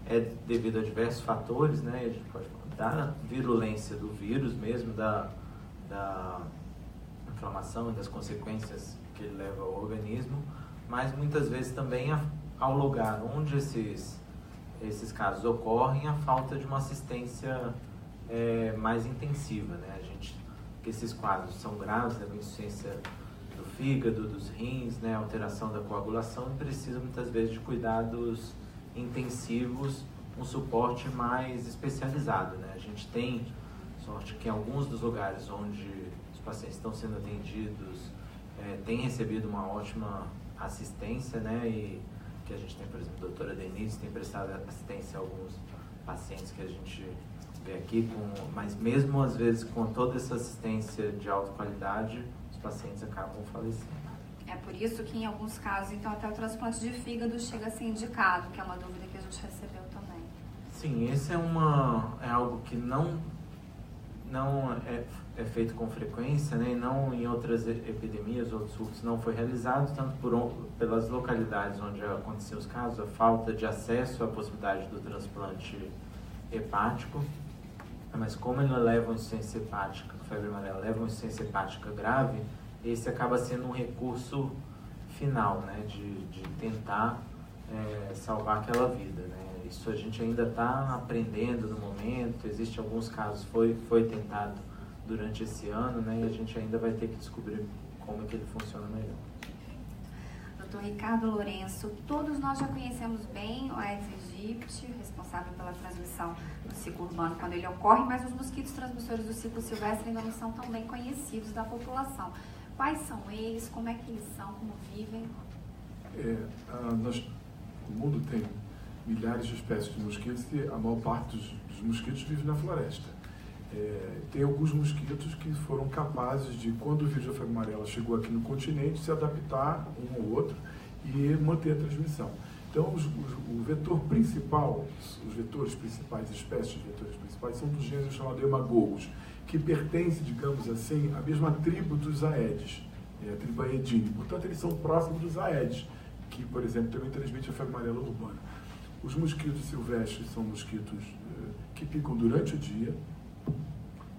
é devido a diversos fatores, né? A gente pode falar da virulência do vírus mesmo, da inflamação e das consequências que ele leva ao organismo, mas muitas vezes também ao lugar onde esses casos ocorrem, a falta de uma assistência mais intensiva, né? Que esses quadros são graves, levam insuficiência do fígado, dos rins, né? Alteração da coagulação, e precisam muitas vezes de cuidados intensivos, um suporte mais especializado, né? A gente tem sorte que em alguns dos lugares onde os pacientes estão sendo atendidos têm recebido uma ótima assistência, né? E que a gente tem, por exemplo, a doutora Denise tem prestado assistência a alguns pacientes que a gente vê aqui, mas mesmo às vezes com toda essa assistência de alta qualidade, os pacientes acabam falecendo. É por isso que em alguns casos, então, até o transplante de fígado chega a ser indicado, que é uma dúvida que a gente recebeu também. Sim, esse é algo que não é feito com frequência, né? E não em outras epidemias, outros surtos não foi realizado, tanto pelas localidades onde aconteciam os casos, a falta de acesso à possibilidade do transplante hepático, mas como ele leva uma insuficiência hepática, febre amarela leva uma insuficiência hepática grave, esse acaba sendo um recurso final, né? De tentar salvar aquela vida, né? Isso a gente ainda está aprendendo no momento, existem alguns casos, foi tentado durante esse ano, né? E a gente ainda vai ter que descobrir como é que ele funciona melhor. Dr. Ricardo Lourenço, todos nós já conhecemos bem o Aedes aegypti, responsável pela transmissão do ciclo urbano quando ele ocorre, mas os mosquitos transmissores do ciclo silvestre ainda não são tão bem conhecidos da população. Quais são eles, como é que eles são, como vivem? O mundo tem milhares de espécies de mosquitos e a maior parte dos mosquitos vive na floresta. Tem alguns mosquitos que foram capazes de, quando o vírus da febre amarela chegou aqui no continente, se adaptar um ao outro e manter a transmissão. Então, o vetor principal, os vetores principais, as espécies de vetores principais, são do gênero chamado hemagogos, que pertence, digamos assim, à mesma tribo dos Aedes, a tribo Aedine. Portanto, eles são próximos dos Aedes, que, por exemplo, também transmitem a febre amarela urbana. Os mosquitos silvestres são mosquitos que picam durante o dia,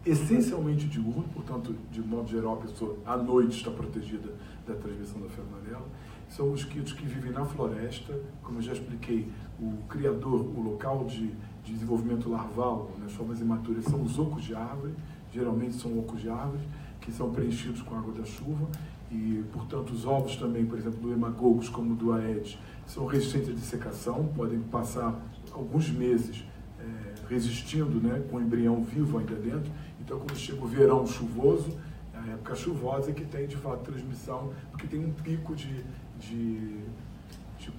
essencialmente diurno, portanto, de modo geral, a pessoa à noite está protegida da transmissão da febre amarela. São mosquitos que vivem na floresta, como eu já expliquei, o criador, o local de desenvolvimento larval, nas formas imaturas, são os ocos de árvore, geralmente são ocos de árvores, que são preenchidos com água da chuva e, portanto, os ovos também, por exemplo, do hemagogos como do Aedes, são resistentes à dissecação, podem passar alguns meses resistindo, né, com o embrião vivo ainda dentro. Então, quando chega o verão chuvoso, a época chuvosa é que tem, de fato, transmissão, porque tem um pico de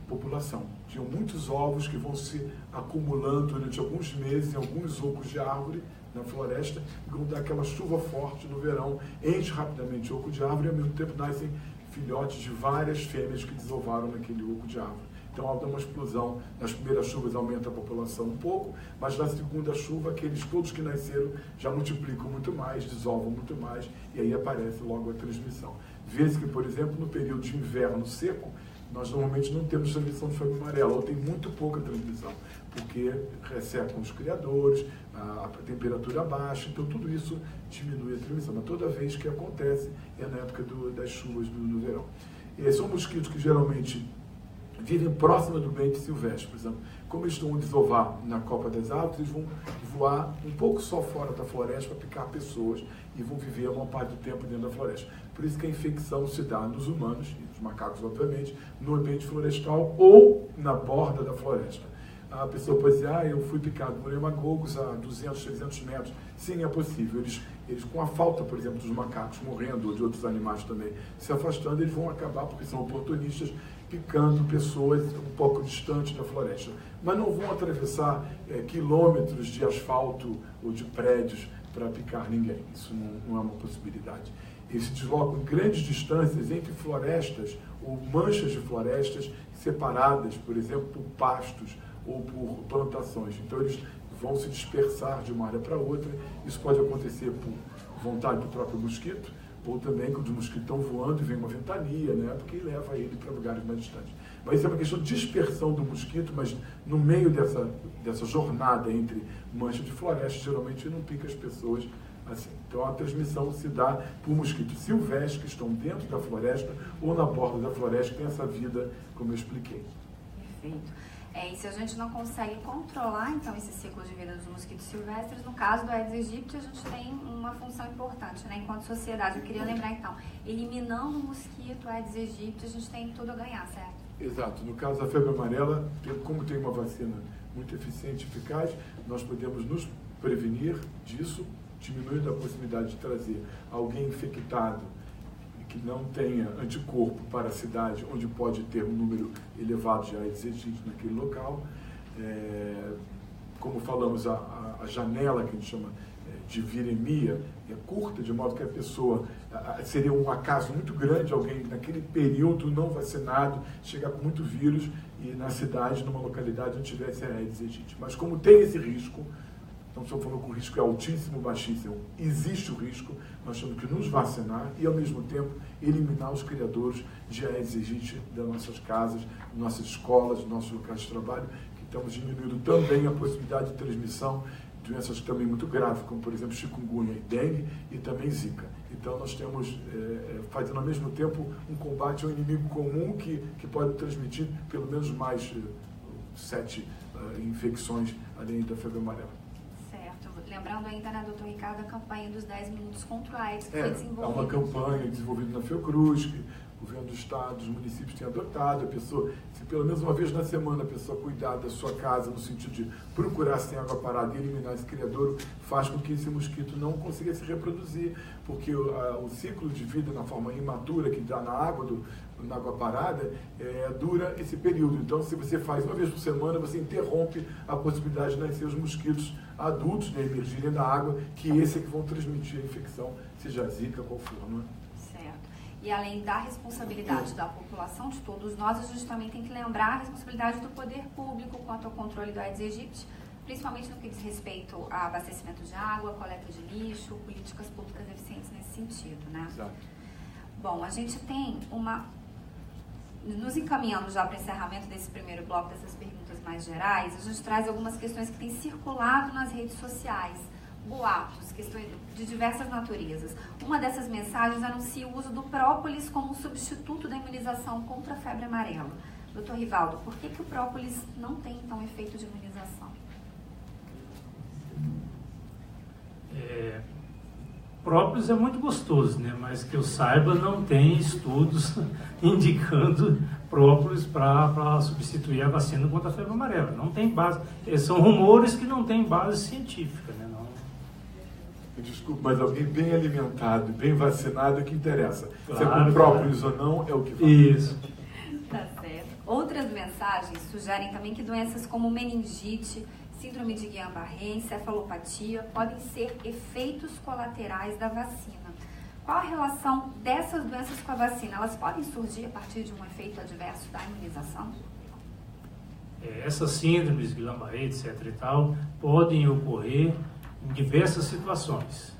população. Tinham muitos ovos que vão se acumulando durante alguns meses em alguns ocos de árvore na floresta, e vão dar aquela chuva forte no verão, enche rapidamente o oco de árvore e, ao mesmo tempo, nascem filhotes de várias fêmeas que desovaram naquele oco de árvore. Então, ao dar uma explosão, nas primeiras chuvas aumenta a população um pouco, mas na segunda chuva, aqueles todos que nasceram já multiplicam muito mais, desovam muito mais, e aí aparece logo a transmissão. Vê-se que, por exemplo, no período de inverno seco, nós normalmente não temos transmissão de febre amarela, ou tem muito pouca transmissão, porque ressecam os criadores, a temperatura baixa, então tudo isso diminui a transmissão. Mas toda vez que acontece é na época das chuvas do verão. E são mosquitos que geralmente vivem próximo do ambiente silvestre, por exemplo. Como eles estão a desovar na copa das árvores, eles vão voar um pouco só fora da floresta para picar pessoas e vão viver a maior parte do tempo dentro da floresta. Por isso que a infecção se dá nos humanos, e nos macacos, obviamente, no ambiente florestal ou na borda da floresta. A pessoa pode dizer, eu fui picado por hemagogos a 200, 300 metros. Sim, é possível. Eles, com a falta, por exemplo, dos macacos morrendo, ou de outros animais também se afastando, eles vão acabar, porque são oportunistas, picando pessoas um pouco distantes da floresta. Mas não vão atravessar quilômetros de asfalto ou de prédios para picar ninguém. Isso não é uma possibilidade. Eles se deslocam em grandes distâncias entre florestas ou manchas de florestas separadas, por exemplo, por pastos ou por plantações. Então, eles vão se dispersar de uma área para outra. Isso pode acontecer por vontade do próprio mosquito, ou também quando os mosquitos estão voando e vem uma ventania, né, porque leva ele para lugares mais distantes. Mas isso é uma questão de dispersão do mosquito, mas no meio dessa jornada entre manchas de floresta, geralmente não pica as pessoas assim. Então a transmissão se dá por mosquitos silvestres que estão dentro da floresta ou na borda da floresta, que tem essa vida, como eu expliquei. Perfeito. E se a gente não consegue controlar, então, esse ciclo de vida dos mosquitos silvestres, no caso do Aedes aegypti, a gente tem uma função importante, né, enquanto sociedade. Eu queria lembrar, então, eliminando o mosquito Aedes aegypti, a gente tem tudo a ganhar, certo? Exato. No caso da febre amarela, como tem uma vacina muito eficiente e eficaz, nós podemos nos prevenir disso, diminuindo a possibilidade de trazer alguém infectado que não tenha anticorpo para a cidade, onde pode ter um número elevado de Aedes aegypti naquele local. Como falamos, a janela que a gente chama de viremia é curta, de modo que a pessoa, seria um acaso muito grande alguém naquele período não vacinado chegar com muito vírus e na cidade, numa localidade onde tivesse Aedes aegypti. Mas como tem esse risco, não estamos falando que o risco é altíssimo, baixíssimo, existe o risco, nós temos que nos vacinar e, ao mesmo tempo, eliminar os criadores de Aedes aegypti das nossas casas, nossas escolas, nossos locais de trabalho, que estamos diminuindo também a possibilidade de transmissão de doenças também muito graves, como, por exemplo, chikungunya e dengue, e também zika. Então, nós temos, fazendo ao mesmo tempo, um combate ao inimigo comum que pode transmitir pelo menos mais 7 infecções, além da febre amarela. Lembrando ainda, né, doutor Ricardo, a campanha dos 10 minutos contra o AIDS, que foi desenvolvida. É uma campanha desenvolvida na Fiocruz, que o governo do estado, os municípios têm adotado. A pessoa, se pelo menos uma vez na semana a pessoa cuidar da sua casa, no sentido de procurar sem água parada e eliminar esse criadouro, faz com que esse mosquito não consiga se reproduzir, porque o ciclo de vida na forma imatura que dá na água, na água parada, dura esse período. Então, se você faz uma vez por semana, você interrompe a possibilidade de nascer os mosquitos adultos, de emergirem da água, que esse é que vão transmitir a infecção, seja a zika, qual for, não é? Certo. E além da responsabilidade da população, de todos nós, a gente também tem que lembrar a responsabilidade do poder público quanto ao controle do Aedes aegypti, principalmente no que diz respeito a abastecimento de água, coleta de lixo, políticas públicas eficientes nesse sentido, né? Exato. Bom, a gente tem nos encaminhando já para o encerramento desse primeiro bloco, dessas perguntas mais gerais, a gente traz algumas questões que têm circulado nas redes sociais, boatos, questões de diversas naturezas. Uma dessas mensagens anuncia o uso do própolis como substituto da imunização contra a febre amarela. Doutor Rivaldo, por que o própolis não tem, então, efeito de imunização? Própolis é muito gostoso, né? Mas que eu saiba, não tem estudos indicando própolis para substituir a vacina contra a febre amarela. Não tem base. São rumores que não têm base científica, né? Não... Desculpa, mas alguém bem alimentado, bem vacinado é que interessa. Claro, se é com própolis ou não, é o que vale. Isso. Tá certo. Outras mensagens sugerem também que doenças como meningite, síndrome de Guillain-Barré, encefalopatia podem ser efeitos colaterais da vacina. Qual a relação dessas doenças com a vacina? Elas podem surgir a partir de um efeito adverso da imunização? Essas síndromes, Guillain-Barré, etc. e tal, podem ocorrer em diversas situações,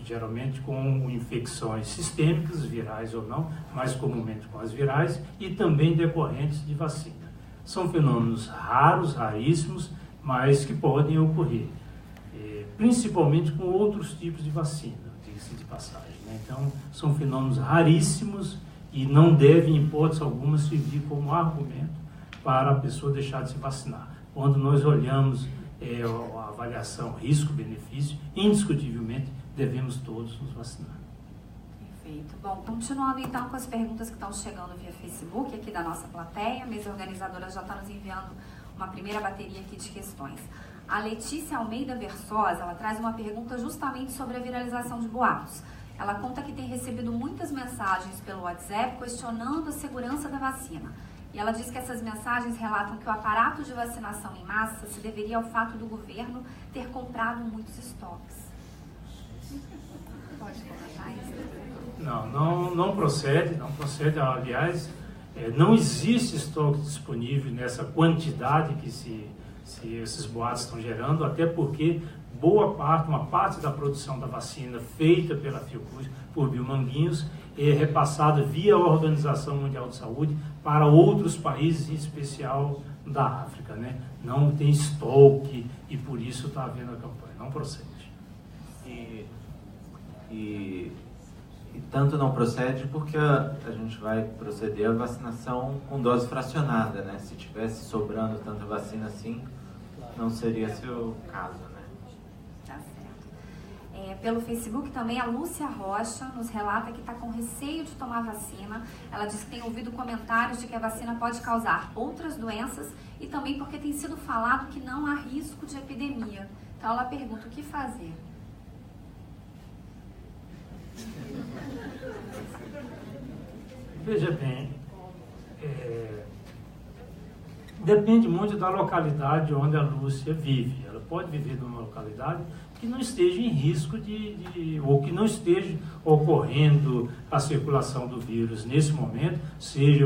geralmente com infecções sistêmicas, virais ou não, mais comumente com as virais, e também decorrentes de vacina. São fenômenos raros, raríssimos, mas que podem ocorrer, principalmente com outros tipos de vacina, diga-se de passagem, né? Então, são fenômenos raríssimos e não devem, em hipótese alguma, servir como argumento para a pessoa deixar de se vacinar. Quando nós olhamos a avaliação risco-benefício, indiscutivelmente devemos todos nos vacinar. Perfeito. Bom, continuando então com as perguntas que estão chegando via Facebook aqui da nossa plateia, a mesa organizadora já está nos enviando uma primeira bateria aqui de questões. A Letícia Almeida Versosa, ela traz uma pergunta justamente sobre a viralização de boatos. Ela conta que tem recebido muitas mensagens pelo WhatsApp questionando a segurança da vacina. E ela diz que essas mensagens relatam que o aparato de vacinação em massa se deveria ao fato do governo ter comprado muitos estoques. Pode comentar isso? Não procede. Aliás, não existe estoque disponível nessa quantidade que esses boatos estão gerando, até porque uma parte da produção da vacina feita pela Fiocruz, por Biomanguinhos, é repassada via Organização Mundial de Saúde para outros países, em especial da África, né? Não tem estoque e por isso está havendo a campanha. Não procede. E tanto não procede porque a gente vai proceder à vacinação com dose fracionada, né? Se tivesse sobrando tanta vacina assim, não seria esse o caso, né? Tá certo. Pelo Facebook também, a Lúcia Rocha nos relata que está com receio de tomar vacina. Ela diz que tem ouvido comentários de que a vacina pode causar outras doenças e também porque tem sido falado que não há risco de epidemia. Então ela pergunta o que fazer. Veja bem, depende muito da localidade onde a Lúcia vive. Ela pode viver numa localidade que não esteja em risco ou que não esteja ocorrendo a circulação do vírus nesse momento, seja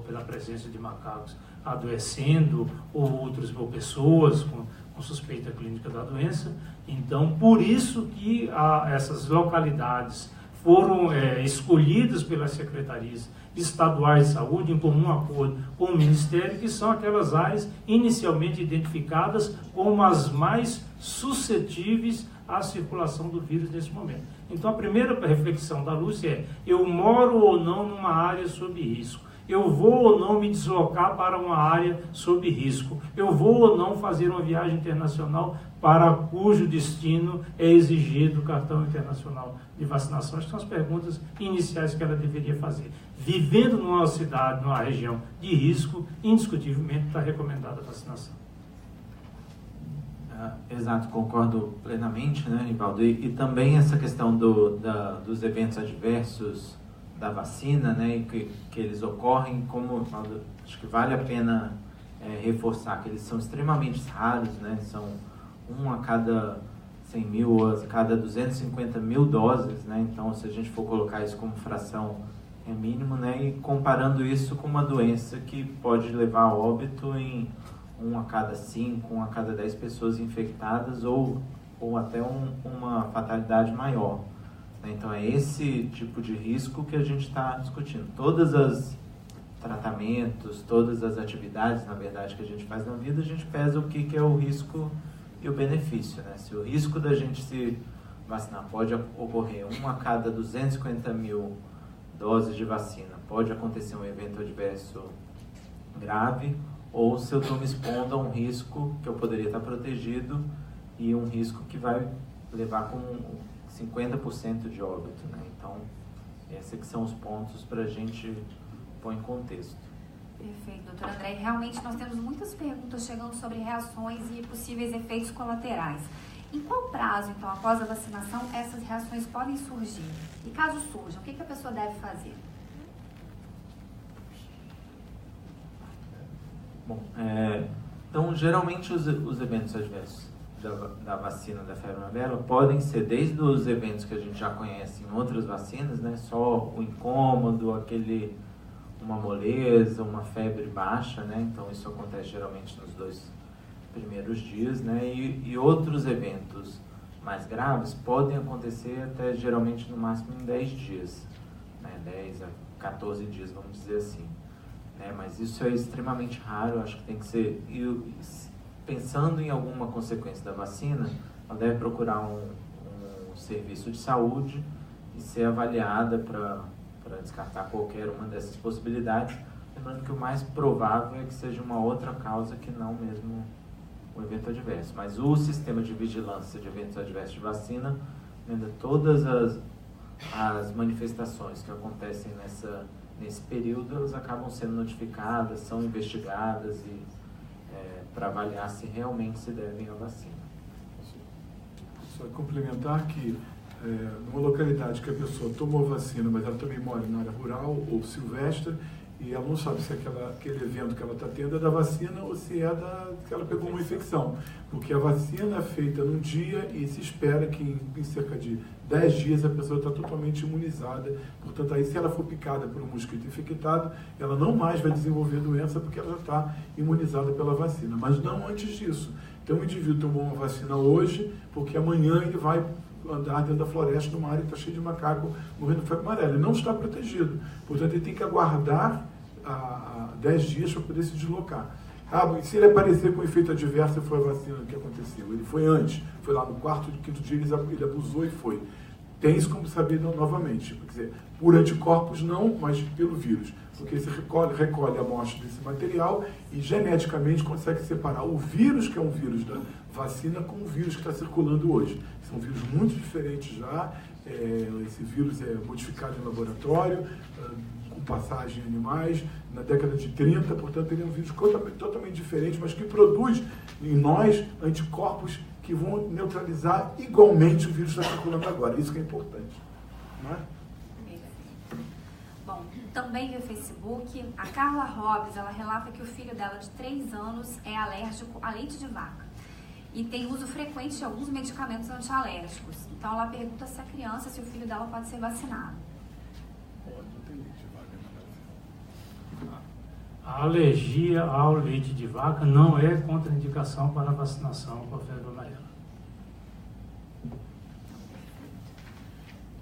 pela presença de macacos adoecendo ou pessoas com suspeita clínica da doença. Então, por isso que essas localidades foram escolhidas pelas secretarias estaduais de saúde, em comum acordo com o Ministério, que são aquelas áreas inicialmente identificadas como as mais suscetíveis à circulação do vírus nesse momento. Então, a primeira reflexão da Lúcia é: eu moro ou não numa área sob risco? Eu vou ou não me deslocar para uma área sob risco? Eu vou ou não fazer uma viagem internacional para cujo destino é exigido o cartão internacional de vacinação? Acho que são as perguntas iniciais que ela deveria fazer. Vivendo numa cidade, numa região de risco, indiscutivelmente está recomendada a vacinação. Exato, concordo plenamente, né, Nivaldo? E também essa questão dos eventos adversos da vacina, né, e que eles ocorrem, como acho que vale a pena reforçar que eles são extremamente raros, né, são 1 a cada 100 mil, a cada 250 mil doses, né, então se a gente for colocar isso como fração é mínimo, né, e comparando isso com uma doença que pode levar a óbito em 1 a cada 5, 1 a cada 10 pessoas infectadas ou até uma fatalidade maior. Então é esse tipo de risco que a gente está discutindo. Todos os tratamentos, todas as atividades, na verdade, que a gente faz na vida, a gente pesa o que é o risco e o benefício, né? Se o risco da gente se vacinar pode ocorrer 1 a cada 250 mil doses de vacina, pode acontecer um evento adverso grave, ou se eu estou me expondo a um risco que eu poderia estar protegido e um risco que vai levar 50% de óbito, né? Então, esses que são os pontos para a gente pôr em contexto. Perfeito, doutor André. Realmente nós temos muitas perguntas chegando sobre reações e possíveis efeitos colaterais. Em qual prazo, então, após a vacinação, essas reações podem surgir? E caso surjam, o que a pessoa deve fazer? Bom, então, geralmente os eventos adversos da vacina da febre amarela podem ser desde os eventos que a gente já conhece em outras vacinas, né? Só o incômodo, uma moleza, uma febre baixa, né? Então isso acontece geralmente nos 2 primeiros dias, né? E outros eventos mais graves podem acontecer até geralmente no máximo em 10 dias, né? 10 a 14 dias, vamos dizer assim. Mas isso é extremamente raro, acho que tem que ser... Pensando em alguma consequência da vacina, ela deve procurar um serviço de saúde e ser avaliada para descartar qualquer uma dessas possibilidades. Lembrando que o mais provável é que seja uma outra causa que não mesmo o evento adverso. Mas o sistema de vigilância de eventos adversos de vacina, ainda todas as manifestações que acontecem nesse período, elas acabam sendo notificadas, são investigadas para avaliar se realmente se devem à vacina. Só complementar que numa localidade que a pessoa tomou vacina, mas ela também mora na área rural ou silvestre, e ela não sabe se aquele evento que ela está tendo é da vacina ou se é que ela pegou uma infecção. Porque a vacina é feita num dia e se espera que em cerca de 10 dias a pessoa está totalmente imunizada. Portanto, aí se ela for picada por um mosquito infectado, ela não mais vai desenvolver doença porque ela já está imunizada pela vacina. Mas não antes disso. Então o indivíduo tomou uma vacina hoje, porque amanhã ele vai andar dentro da floresta numa área que está cheia de macaco morrendo de febre amarela. Ele não está protegido. Portanto, ele tem que aguardar 10 dias para poder se deslocar. E se ele aparecer com efeito adverso, foi a vacina que aconteceu. Ele foi antes, foi lá no 4º, 5º dia, ele abusou e foi. Tem isso como saber novamente. Quer dizer, por anticorpos não, mas pelo vírus. Porque você recolhe a amostra desse material e geneticamente consegue separar o vírus, que é um vírus da vacina, com o vírus que está circulando hoje. São vírus muito diferentes já. Esse vírus é modificado em laboratório, com passagem em animais, na década de 30, portanto ele é um vírus totalmente diferente, mas que produz em nós anticorpos que vão neutralizar igualmente o vírus que está circulando agora. Isso que é importante. Não é? Bom, também via Facebook, a Carla Hobbs, ela relata que o filho dela de 3 anos é alérgico a leite de vaca e tem uso frequente de alguns medicamentos antialérgicos. Então ela pergunta se a criança, se o filho dela pode ser vacinado. A alergia ao leite de vaca não é contraindicação para a vacinação com a febre amarela.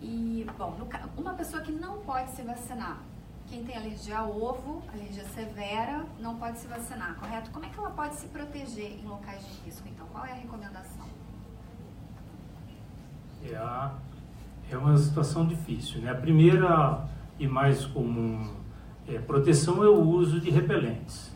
E, bom, uma pessoa que não pode se vacinar, quem tem alergia ao ovo, alergia severa, não pode se vacinar, correto? Como é que ela pode se proteger em locais de risco, então? Qual é a recomendação? É uma situação difícil, né? A primeira e mais comum proteção é o uso de repelentes.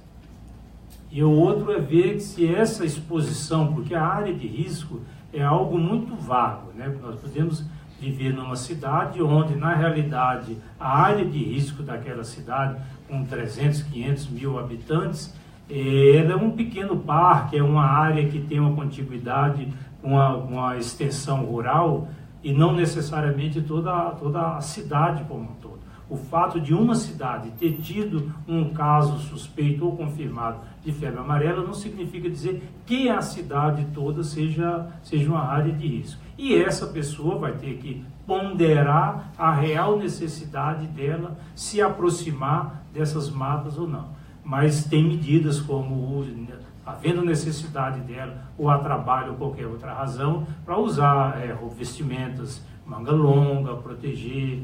E o outro é ver se essa exposição, porque a área de risco é algo muito vago, né? Nós podemos viver numa cidade onde, na realidade, a área de risco daquela cidade, com 300, 500 mil habitantes, ela é um pequeno parque, é uma área que tem uma contiguidade com uma extensão rural e não necessariamente toda a cidade como um todo. O fato de uma cidade ter tido um caso suspeito ou confirmado de febre amarela não significa dizer que a cidade toda seja uma área de risco. E essa pessoa vai ter que ponderar a real necessidade dela se aproximar dessas matas ou não. Mas tem medidas como, havendo necessidade dela, ou a trabalho ou qualquer outra razão, para usar vestimentas, manga longa, proteger,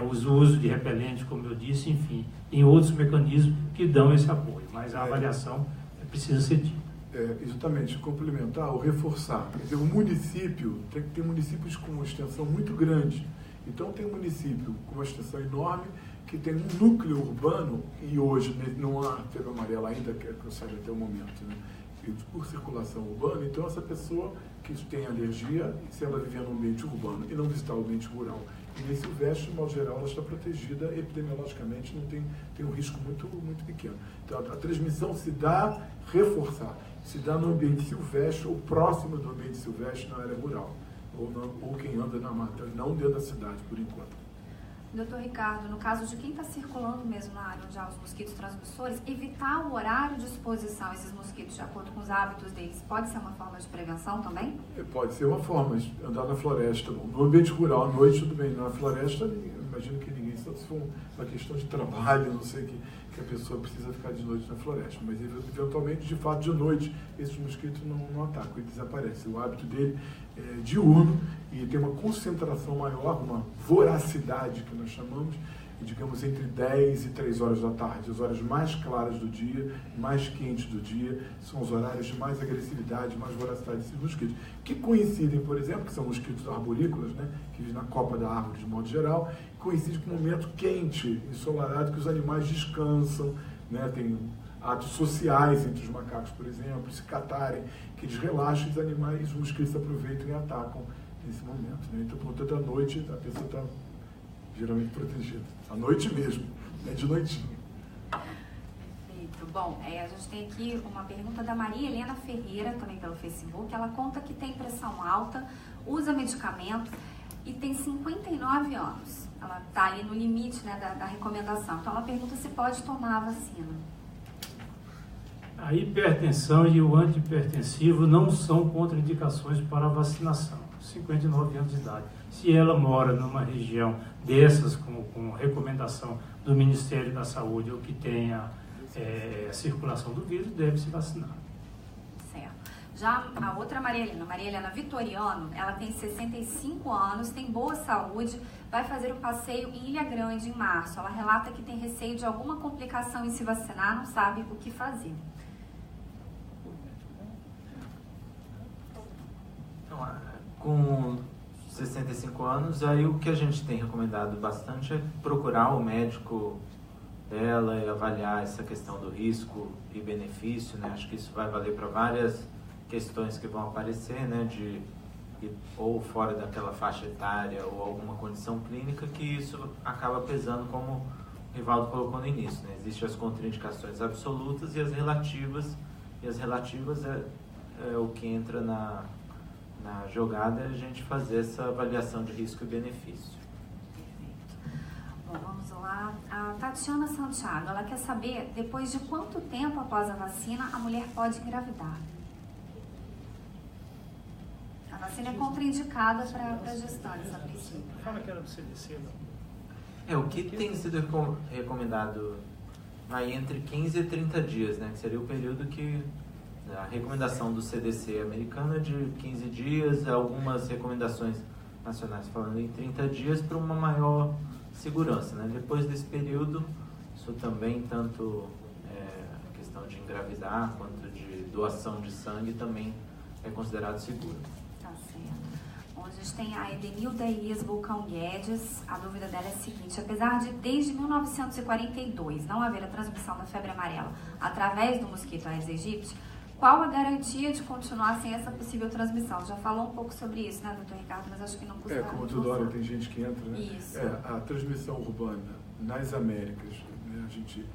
o uso de repelente, como eu disse, enfim, tem outros mecanismos que dão esse apoio, mas a avaliação precisa ser dita. Exatamente, complementar ou reforçar. Quer dizer, o município tem municípios com uma extensão muito grande. Então tem um município com uma extensão enorme que tem um núcleo urbano, e hoje não há febre amarela ainda, que eu saiba até o momento, né? por circulação urbana, então essa pessoa que tem alergia, se ela viver no ambiente urbano e não visitar o ambiente rural e nem silvestre, de modo geral, ela está protegida epidemiologicamente, não tem um risco muito, muito pequeno. Então, a transmissão se dá, reforçar, se dá no ambiente silvestre ou próximo do ambiente silvestre na área rural, ou quem anda na mata, não dentro da cidade, por enquanto. Doutor Ricardo, no caso de quem está circulando mesmo na área onde há os mosquitos transmissores, evitar o horário de exposição a esses mosquitos de acordo com os hábitos deles, pode ser uma forma de prevenção também? Pode ser uma forma, andar na floresta. No ambiente rural, à noite, tudo bem. Na floresta, imagino que ninguém, só se for uma questão de trabalho, não sei, que a pessoa precisa ficar de noite na floresta. Mas, eventualmente, de fato, de noite, esses mosquitos não atacam, eles desaparecem. O hábito dele é diurno e tem uma concentração maior, uma voracidade que nós chamamos, digamos, entre 10 e 3 horas da tarde. As horas mais claras do dia, mais quentes do dia, são os horários de mais agressividade, mais voracidade desses mosquitos. Que coincidem, por exemplo, que são mosquitos arborícolas, né, que vivem na copa da árvore de modo geral, coincide com um momento quente, ensolarado, que os animais descansam, né, tem atos sociais entre os macacos, por exemplo, se catarem, que eles relaxam, os animais, os mosquitos aproveitam e atacam nesse momento. Né? Então, portanto, à noite, a pessoa está geralmente protegida. À noite mesmo, né? De noitinho. Perfeito. Bom, a gente tem aqui uma pergunta da Maria Helena Ferreira, também pelo Facebook. Ela conta que tem pressão alta, usa medicamento e tem 59 anos. Ela está ali no limite, né, da recomendação. Então, ela pergunta se pode tomar a vacina. A hipertensão e o antihipertensivo não são contraindicações para a vacinação. 59 anos de idade. Se ela mora numa região dessas, com recomendação do Ministério da Saúde, ou que tenha a circulação do vírus, deve se vacinar. Certo. Já a outra Maria Helena Vitoriano, ela tem 65 anos, tem boa saúde, vai fazer o passeio em Ilha Grande em março. Ela relata que tem receio de alguma complicação em se vacinar, não sabe o que fazer. Com 65 anos, aí o que a gente tem recomendado bastante é procurar o médico dela e avaliar essa questão do risco e benefício, né? Acho que isso vai valer para várias questões que vão aparecer, né? Ou fora daquela faixa etária ou alguma condição clínica, que isso acaba pesando, como o Rivaldo colocou no início, né? Existem as contraindicações absolutas e as relativas é o que entra na jogada, é a gente fazer essa avaliação de risco e benefício. Perfeito. Bom, vamos lá. A Tatiana Santiago, ela quer saber, depois de quanto tempo após a vacina a mulher pode engravidar? A vacina é contraindicada para gestantes, a princípio. Fala que era do CDC, não? O que tem sido recomendado vai entre 15 e 30 dias, né? Que seria o período que a recomendação do CDC americano é de 15 dias, algumas recomendações nacionais falando em 30 dias para uma maior segurança, né? Depois desse período, isso também, tanto a questão de engravidar quanto de doação de sangue, também é considerado seguro. Tá certo. Bom, a gente tem a Edenilda Elias Vulcão Guedes. A dúvida dela é a seguinte: apesar de desde 1942 não haver a transmissão da febre amarela através do mosquito Aedes aegypti, qual a garantia de continuar sem essa possível transmissão? Já falou um pouco sobre isso, né, doutor Ricardo? Mas acho que não custa como toda hora tem gente que entra, né? Isso. A transmissão urbana nas Américas, né, a gente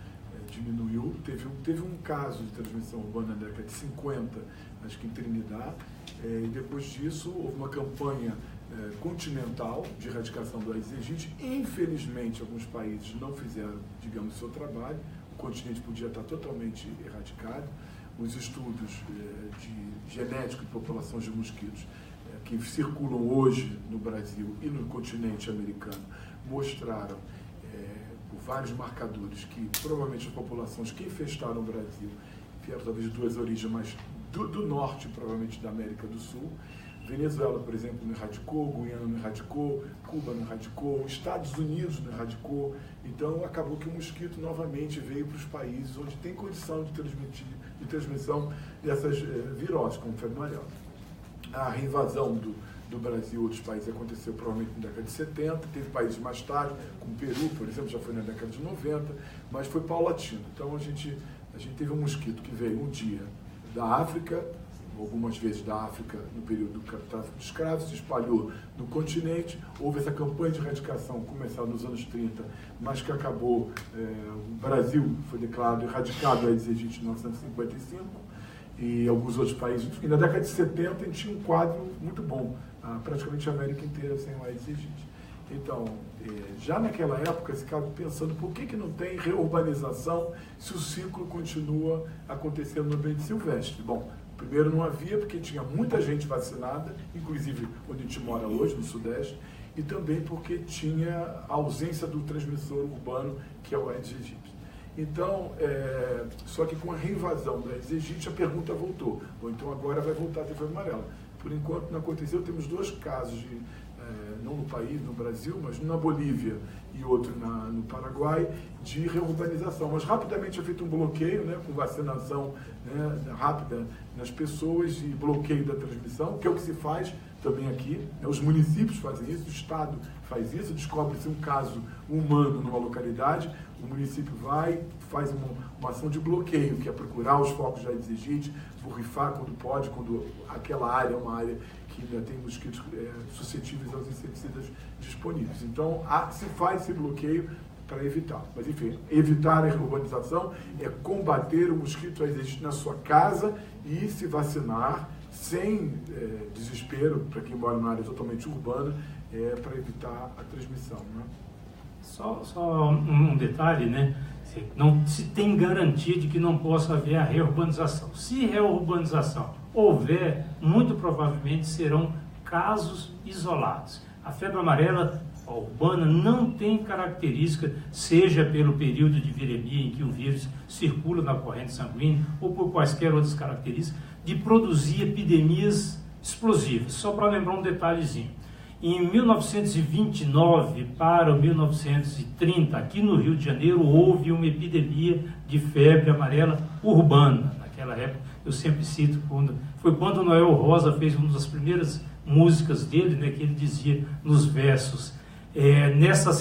diminuiu. Teve um caso de transmissão urbana na década de 50, acho que em Trinidad, e depois disso houve uma campanha continental de erradicação do Aedes aegypti. Infelizmente, alguns países não fizeram, digamos, o seu trabalho. O continente podia estar totalmente erradicado. Os estudos genéticos de populações de mosquitos que circulam hoje no Brasil e no continente americano mostraram, por vários marcadores, que provavelmente as populações que infestaram o Brasil vieram talvez de duas origens, mas do norte, provavelmente da América do Sul. Venezuela, por exemplo, não erradicou, Guiana não erradicou, Cuba não erradicou, Estados Unidos não erradicou. Então, acabou que o mosquito novamente veio para os países onde tem condição de transmissão dessas viroses, como febre amarela. A reinvasão do Brasil e outros países aconteceu provavelmente na década de 70, teve países mais tarde, como o Peru, por exemplo, já foi na década de 90, mas foi paulatino. Então, a gente teve um mosquito que veio um dia da África, algumas vezes da África no período do tráfico de escravos, se espalhou no continente. Houve essa campanha de erradicação começada nos anos 30, mas que acabou, o Brasil foi declarado erradicado a Aedes aegypti em 1955, e alguns outros países. Enfim, na década de 70 a gente tinha um quadro muito bom, praticamente a América inteira sem o Aedes aegypti. Então, já naquela época se ficava pensando por que não tem reurbanização se o ciclo continua acontecendo no ambiente silvestre. Bom, primeiro não havia porque tinha muita gente vacinada, inclusive onde a gente mora hoje, no Sudeste, e também porque tinha a ausência do transmissor urbano, que é o Aedes aegypti. Então, só que com a reinvasão do Aedes aegypti, a pergunta voltou. Bom, então agora vai voltar a ter febre amarela. Por enquanto não aconteceu, temos 2 casos não no país, no Brasil, mas na Bolívia e outro no Paraguai, de reurbanização. Mas rapidamente é feito um bloqueio, né, com vacinação, né, rápida nas pessoas e bloqueio da transmissão, que é o que se faz também aqui. Né, os municípios fazem isso, o Estado faz isso, descobre-se um caso humano numa localidade, o município vai, faz uma ação de bloqueio, que é procurar os focos de Aedes aegypti, borrifar quando pode, quando aquela área é uma área que ainda tem mosquitos suscetíveis aos inseticidas disponíveis. Então, se faz esse bloqueio para evitar. Mas, enfim, evitar a urbanização é combater o mosquito Aedes aegypti na sua casa e se vacinar sem desespero, para quem mora numa área totalmente urbana, para evitar a transmissão. Né? Só um detalhe, né? Não se tem garantia de que não possa haver a reurbanização. Se reurbanização houver, muito provavelmente serão casos isolados. A febre amarela urbana não tem característica, seja pelo período de viremia em que o vírus circula na corrente sanguínea ou por quaisquer outras características, de produzir epidemias explosivas. Só para lembrar um detalhezinho. Em 1929 para 1930, aqui no Rio de Janeiro, houve uma epidemia de febre amarela urbana. Naquela época, eu sempre cito, foi quando o Noel Rosa fez uma das primeiras músicas dele, né, que ele dizia nos versos, nessa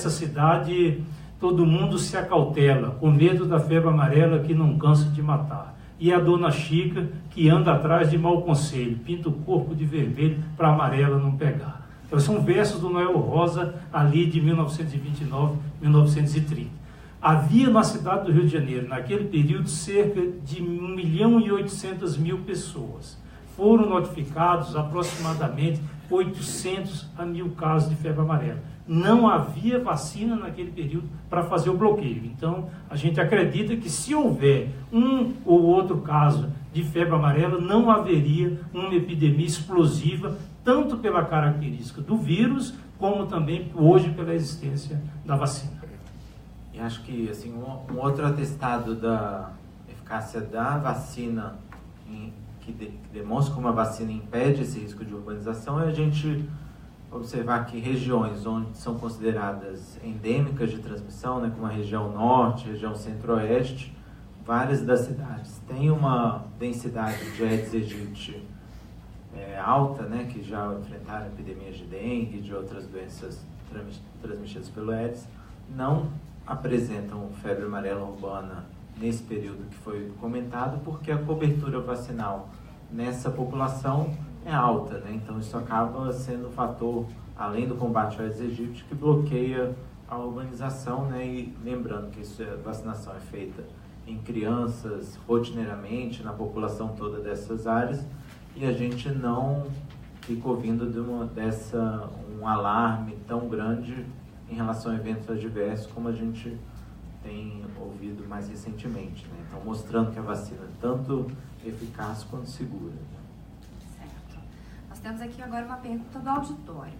cidade todo mundo se acautela, com medo da febre amarela que não cansa de matar. E a dona Chica, que anda atrás de mau conselho, pinta o corpo de vermelho para a amarela não pegar. Então, são versos do Noel Rosa, ali de 1929, 1930. Havia na cidade do Rio de Janeiro, naquele período, cerca de 1.800.000 pessoas. Foram notificados aproximadamente 800 a 1.000 casos de febre amarela. Não havia vacina naquele período para fazer o bloqueio. Então, a gente acredita que se houver um ou outro caso de febre amarela, não haveria uma epidemia explosiva, tanto pela característica do vírus, como também hoje pela existência da vacina. E acho que assim, um outro atestado da eficácia da vacina, que demonstra como a vacina impede esse risco de urbanização, é a gente observar que regiões onde são consideradas endêmicas de transmissão, né, como a região norte, região centro-oeste, várias das cidades têm uma densidade de Aedes aegypti alta, né, que já enfrentaram epidemias de dengue e de outras doenças transmitidas pelo Aedes, não apresentam febre amarela urbana nesse período que foi comentado, porque a cobertura vacinal nessa população é alta, né? Então isso acaba sendo um fator, além do combate ao Aedes aegypti, que bloqueia a urbanização, né? E lembrando que a vacinação é feita em crianças rotineiramente, na população toda dessas áreas, e a gente não fica ouvindo um alarme tão grande em relação a eventos adversos como a gente tem ouvido mais recentemente, né? Então mostrando que a vacina é tanto eficaz quanto segura. Certo. Nós temos aqui agora uma pergunta do auditório.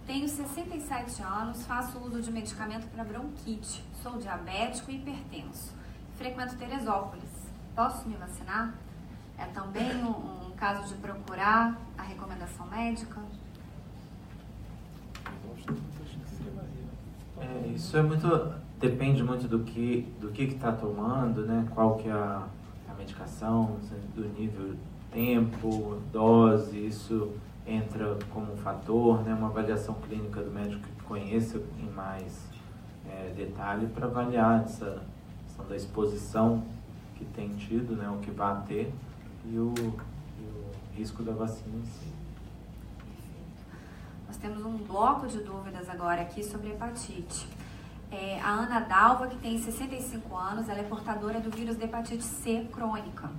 Tenho 67 anos, faço uso de medicamento para bronquite, sou diabético e hipertenso. Frequento Teresópolis. Posso me vacinar? É também um caso de procurar a recomendação médica? Isso depende muito do que está tomando, né? Qual que é a medicação, do nível, tempo, dose, isso entra como um fator, né? Uma avaliação clínica do médico que conheça em mais detalhe para avaliar essa questão da exposição que que tem tido, né, o que vai ter e o risco da vacina em si. Nós temos um bloco de dúvidas agora aqui sobre hepatite. A Ana Dalva, que tem 65 anos, ela é portadora do vírus da hepatite C crônica.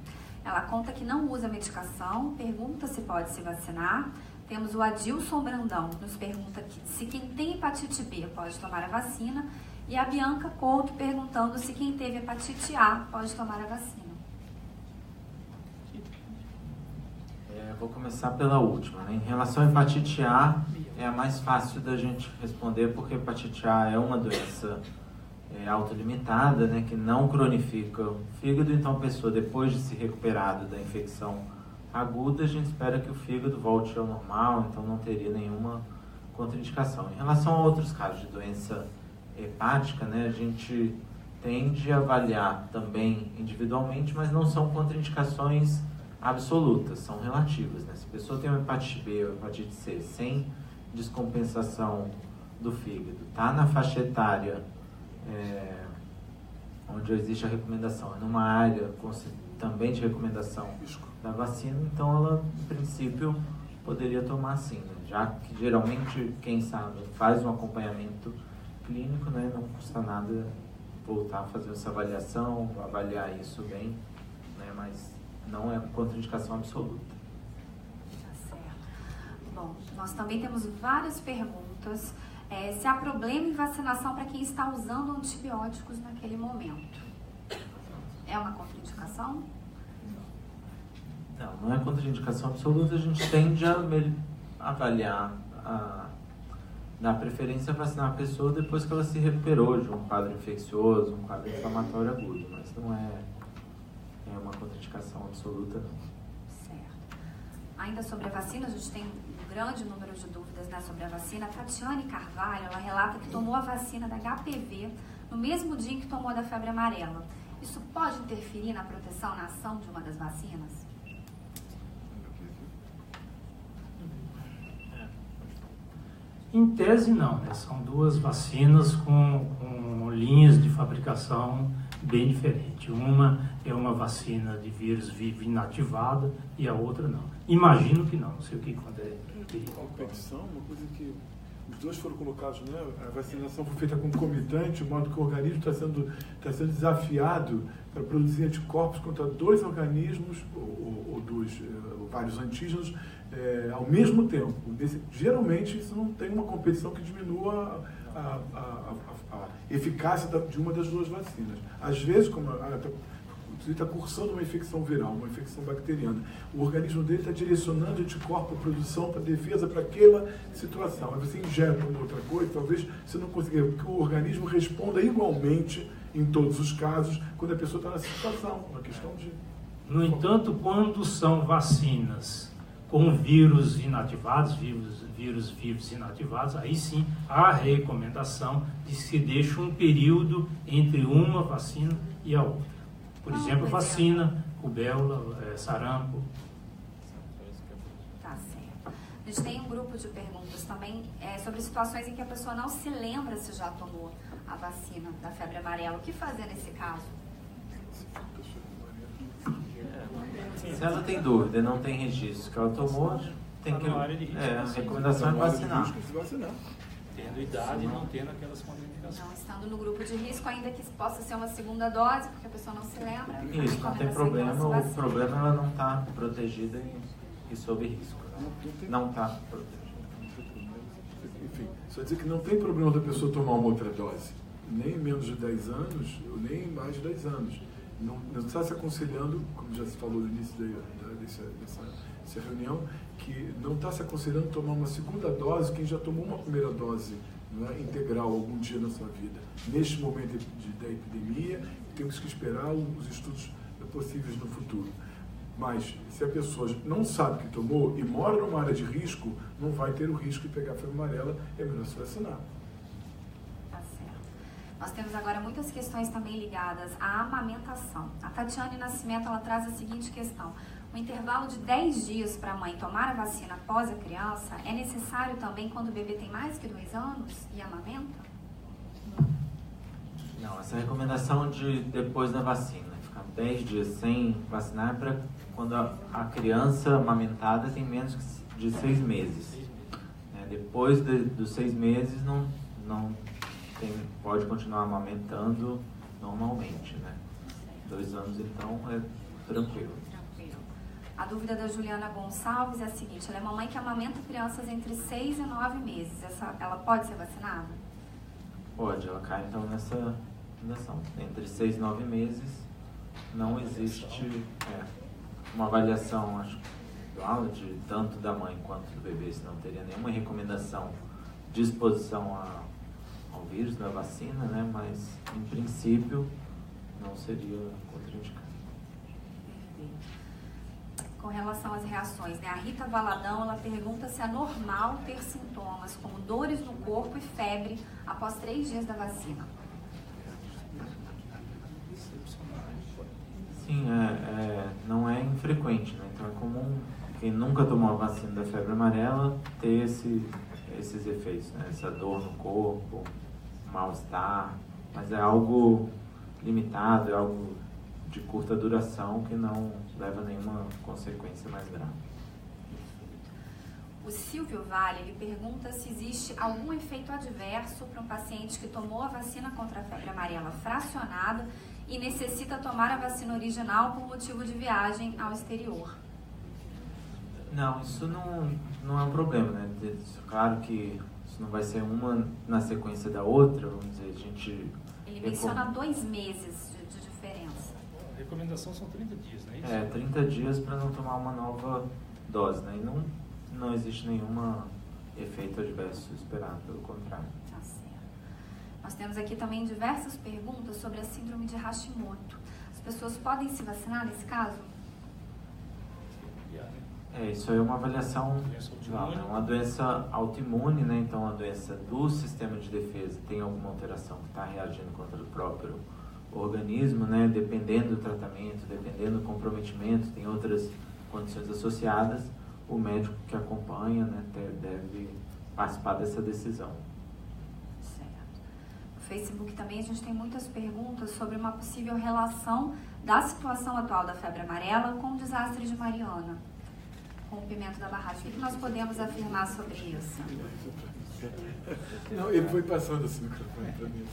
Ela conta que não usa medicação, pergunta se pode se vacinar. Temos o Adilson Brandão, que nos pergunta se quem tem hepatite B pode tomar a vacina. E a Bianca Couto perguntando se quem teve hepatite A pode tomar a vacina. Vou começar pela última, né? Em relação à hepatite A, é a mais fácil da gente responder, porque a hepatite A é uma doença autolimitada, né, que não cronifica o fígado. Então a pessoa, depois de se recuperado da infecção aguda, a gente espera que o fígado volte ao normal, então não teria nenhuma contraindicação. Em relação a outros casos de doença hepática, né, a gente tende a avaliar também individualmente, mas não são contraindicações absolutas, são relativas, né? Se a pessoa tem uma hepatite B ou hepatite C sem descompensação do fígado, está na faixa etária onde existe a recomendação, numa área também de recomendação da vacina, então ela, em princípio, poderia tomar sim, né? Já que geralmente, quem sabe, faz um acompanhamento clínico, né? Não custa nada voltar a fazer essa avaliação, avaliar isso bem, né? Mas não é contraindicação absoluta. Tá certo. Bom, nós também temos várias perguntas. Se há problema em vacinação para quem está usando antibióticos naquele momento. É uma contraindicação? Não é contraindicação absoluta. A gente tende a avaliar, dar preferência a vacinar a pessoa depois que ela se recuperou de um quadro infeccioso, um quadro inflamatório agudo, mas não é uma contraindicação absoluta, não. Certo. Ainda sobre a vacina, a gente tem um grande número de dúvidas, né, sobre a vacina. A Tatiane Carvalho, ela relata que tomou a vacina da HPV no mesmo dia em que tomou a da febre amarela. Isso pode interferir na proteção, na ação de uma das vacinas? Em tese, não, né? São duas vacinas com linhas de fabricação bem diferentes. Uma é uma vacina de vírus vivo inativada e a outra não. Imagino que não sei o que quando é. Competição, uma coisa que os dois foram colocados, né? A vacinação foi feita concomitante, de modo que o organismo está sendo desafiado para produzir anticorpos contra dois organismos, ou vários antígenos, ao mesmo tempo. Geralmente, isso não tem uma competição que diminua a eficácia de uma das duas vacinas. Às vezes, como ele está cursando uma infecção viral, uma infecção bacteriana, o organismo dele está direcionando anticorpo, a produção para defesa para aquela situação. Aí você injeta uma outra coisa, talvez você não consiga, que o organismo responda igualmente em todos os casos, quando a pessoa está nessa situação, uma questão de... No entanto, quando são vacinas com vírus inativados, vírus vivos inativados, aí sim há a recomendação de que se deixe um período entre uma vacina e a outra. Por exemplo, vacina, rubéola, sarampo. Tá certo. A gente tem um grupo de perguntas também sobre situações em que a pessoa não se lembra se já tomou a vacina da febre amarela. O que fazer nesse caso? Se ela tem dúvida e não tem registro que ela tomou, tem que... a recomendação é vacinar. Tendo idade e não tendo aquelas contraindicações. Não estando no grupo de risco, ainda que possa ser uma segunda dose, porque a pessoa não se lembra. Isso, não tem problema. O problema é ela não estar protegida e sob risco. Não está protegida. Enfim, só dizer que não tem problema da pessoa tomar uma outra dose. Nem menos de 10 anos, nem mais de 10 anos. Não está se aconselhando, como já se falou no início dessa reunião, que não está se aconselhando tomar uma segunda dose quem já tomou uma primeira dose, né, integral algum dia na sua vida. Neste momento da epidemia, temos que esperar os estudos possíveis no futuro. Mas, se a pessoa não sabe que tomou e mora numa área de risco, não vai ter o risco de pegar a febre amarela, é melhor se vacinar. Tá certo. Nós temos agora muitas questões também ligadas à amamentação. A Tatiane Nascimento, ela traz a seguinte questão. O intervalo de 10 dias para a mãe tomar a vacina após a criança é necessário também quando o bebê tem mais que 2 anos e amamenta? Não, essa recomendação de depois da vacina, ficar 10 dias sem vacinar é para quando a criança amamentada tem menos de 6 meses. Depois dos 6 meses pode continuar amamentando normalmente, né? 2 anos então é tranquilo. A dúvida da Juliana Gonçalves é a seguinte: ela é mamãe que amamenta crianças entre 6 e 9 meses. Ela pode ser vacinada? Pode, ela cai então nessa fundação. Entre 6 e 9 meses não existe uma avaliação, acho, de tanto da mãe quanto do bebê, se não teria nenhuma recomendação de exposição ao vírus da vacina, né? Mas em princípio não seria contraindicado. Com relação às reações, né? A Rita Valadão, ela pergunta se é normal ter sintomas como dores no corpo e febre após 3 dias da vacina. Sim, não é infrequente, né? Então é comum quem nunca tomou a vacina da febre amarela ter esses efeitos, né? Essa dor no corpo, mal-estar, mas é algo limitado, é algo de curta duração que não leva a nenhuma consequência mais grave. O Silvio Vale, ele pergunta se existe algum efeito adverso para um paciente que tomou a vacina contra a febre amarela fracionada e necessita tomar a vacina original por motivo de viagem ao exterior. Não, isso não é um problema, né? Claro que isso não vai ser uma na sequência da outra, vamos dizer, a gente... Ele menciona 2 meses de diferença. A recomendação são 30 dias, não é isso? 30 dias para não tomar uma nova dose, né? E não existe nenhum efeito adverso esperado, pelo contrário. Tá certo. Nós temos aqui também diversas perguntas sobre a síndrome de Hashimoto. As pessoas podem se vacinar nesse caso? Isso aí é uma avaliação, é uma doença autoimune, né? Então, uma doença do sistema de defesa tem alguma alteração que está reagindo contra o próprio organismo, né? Dependendo do tratamento, dependendo do comprometimento, tem outras condições associadas, o médico que acompanha, né, deve participar dessa decisão. Certo. No Facebook também a gente tem muitas perguntas sobre uma possível relação da situação atual da febre amarela com o desastre de Mariana, com o rompimento da barragem. O que nós podemos afirmar sobre isso? Não, ele foi passando esse microfone para mim.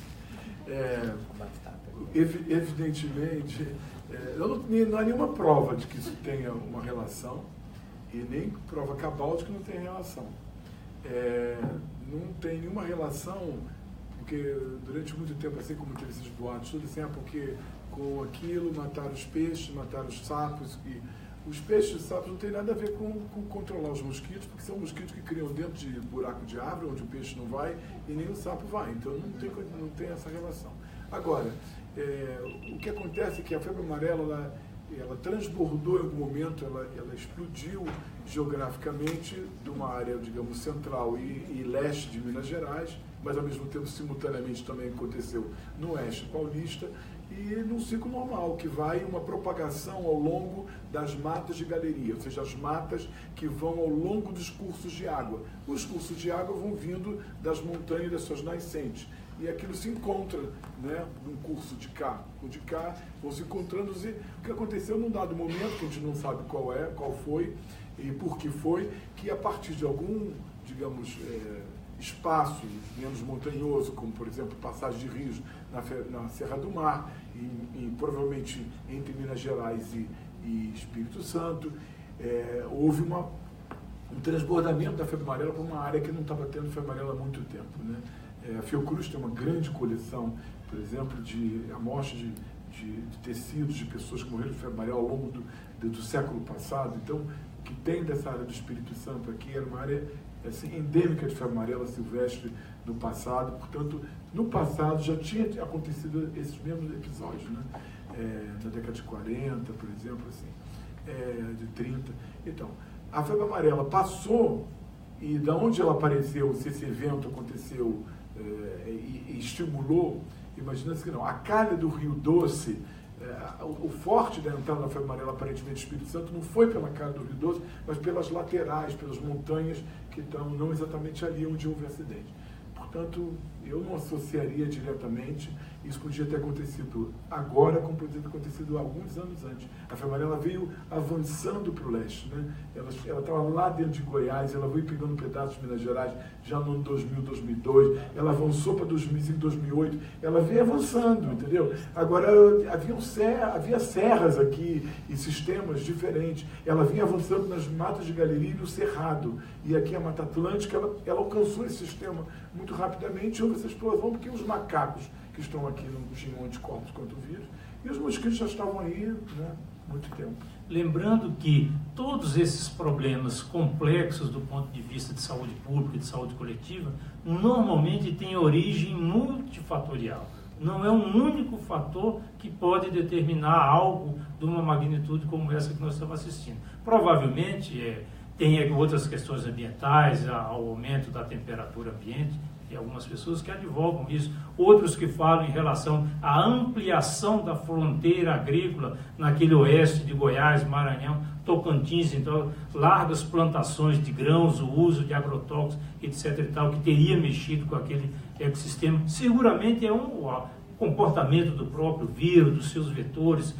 Evidentemente, não há nenhuma prova de que isso tenha uma relação e nem prova cabal de que não tem relação. Não tem nenhuma relação, porque durante muito tempo, assim como teve esses boatos, tudo assim, porque com aquilo mataram os peixes, mataram os sapos, e os peixes e os sapos não tem nada a ver com controlar os mosquitos, porque são mosquitos que criam dentro de buraco de árvore, onde o peixe não vai e nem o sapo vai, então não tem essa relação. Agora, o que acontece é que a febre amarela, ela transbordou em algum momento, ela explodiu geograficamente de uma área, digamos, central e leste de Minas Gerais, mas ao mesmo tempo, simultaneamente, também aconteceu no oeste paulista, e num ciclo normal, que vai uma propagação ao longo das matas de galeria, ou seja, as matas que vão ao longo dos cursos de água. Os cursos de água vão vindo das montanhas e das suas nascentes. E aquilo se encontra, né, num curso de cá, o de cá, vão se encontrando. E o que aconteceu num dado momento, que a gente não sabe qual foi e por que foi, que a partir de algum, digamos, espaço menos montanhoso, como por exemplo passagem de rios na Serra do Mar, e provavelmente entre Minas Gerais e Espírito Santo, houve um transbordamento da febre amarela para uma área que não estava tendo febre amarela há muito tempo, né? A Fiocruz tem uma grande coleção, por exemplo, de amostras de tecidos de pessoas que morreram de febre amarela ao longo do século passado. Então, o que tem dessa área do Espírito Santo aqui era uma área assim, endêmica de febre amarela silvestre no passado. Portanto, no passado já tinha acontecido esses mesmos episódios, né? Na década de 40, por exemplo, assim, de 30. Então, a febre amarela passou, e da onde ela apareceu, se esse evento aconteceu e estimulou, imagina-se que não. A calha do Rio Doce, o forte da entrada da febre amarela, aparentemente, do Espírito Santo, não foi pela calha do Rio Doce, mas pelas laterais, pelas montanhas que estão não exatamente ali onde houve o acidente. portanto, eu não associaria diretamente. Isso podia ter acontecido agora, como podia ter acontecido alguns anos antes. A febre amarela veio avançando para o leste, né? Ela estava lá dentro de Goiás, ela veio pegando pedaços de Minas Gerais já no ano 2000, 2002, ela avançou para 2005, 2008, ela veio avançando, entendeu? Agora, havia serras aqui e sistemas diferentes. Ela vinha avançando nas matas de galeria e no Cerrado. E aqui a Mata Atlântica, ela alcançou esse sistema muito rapidamente. Houve essa explosão porque os macacos que estão aqui não tinham anticorpos contra o vírus, e os mosquitos já estavam aí, né, há muito tempo. Lembrando que todos esses problemas complexos do ponto de vista de saúde pública e de saúde coletiva, normalmente têm origem multifatorial. Não é um único fator que pode determinar algo de uma magnitude como essa que nós estamos assistindo. Provavelmente tem outras questões ambientais, ao aumento da temperatura ambiente, e algumas pessoas que advogam isso, outros que falam em relação à ampliação da fronteira agrícola naquele oeste de Goiás, Maranhão, Tocantins, então largas plantações de grãos, o uso de agrotóxicos, etc. e tal, que teria mexido com aquele ecossistema. Seguramente é um comportamento do próprio vírus, dos seus vetores,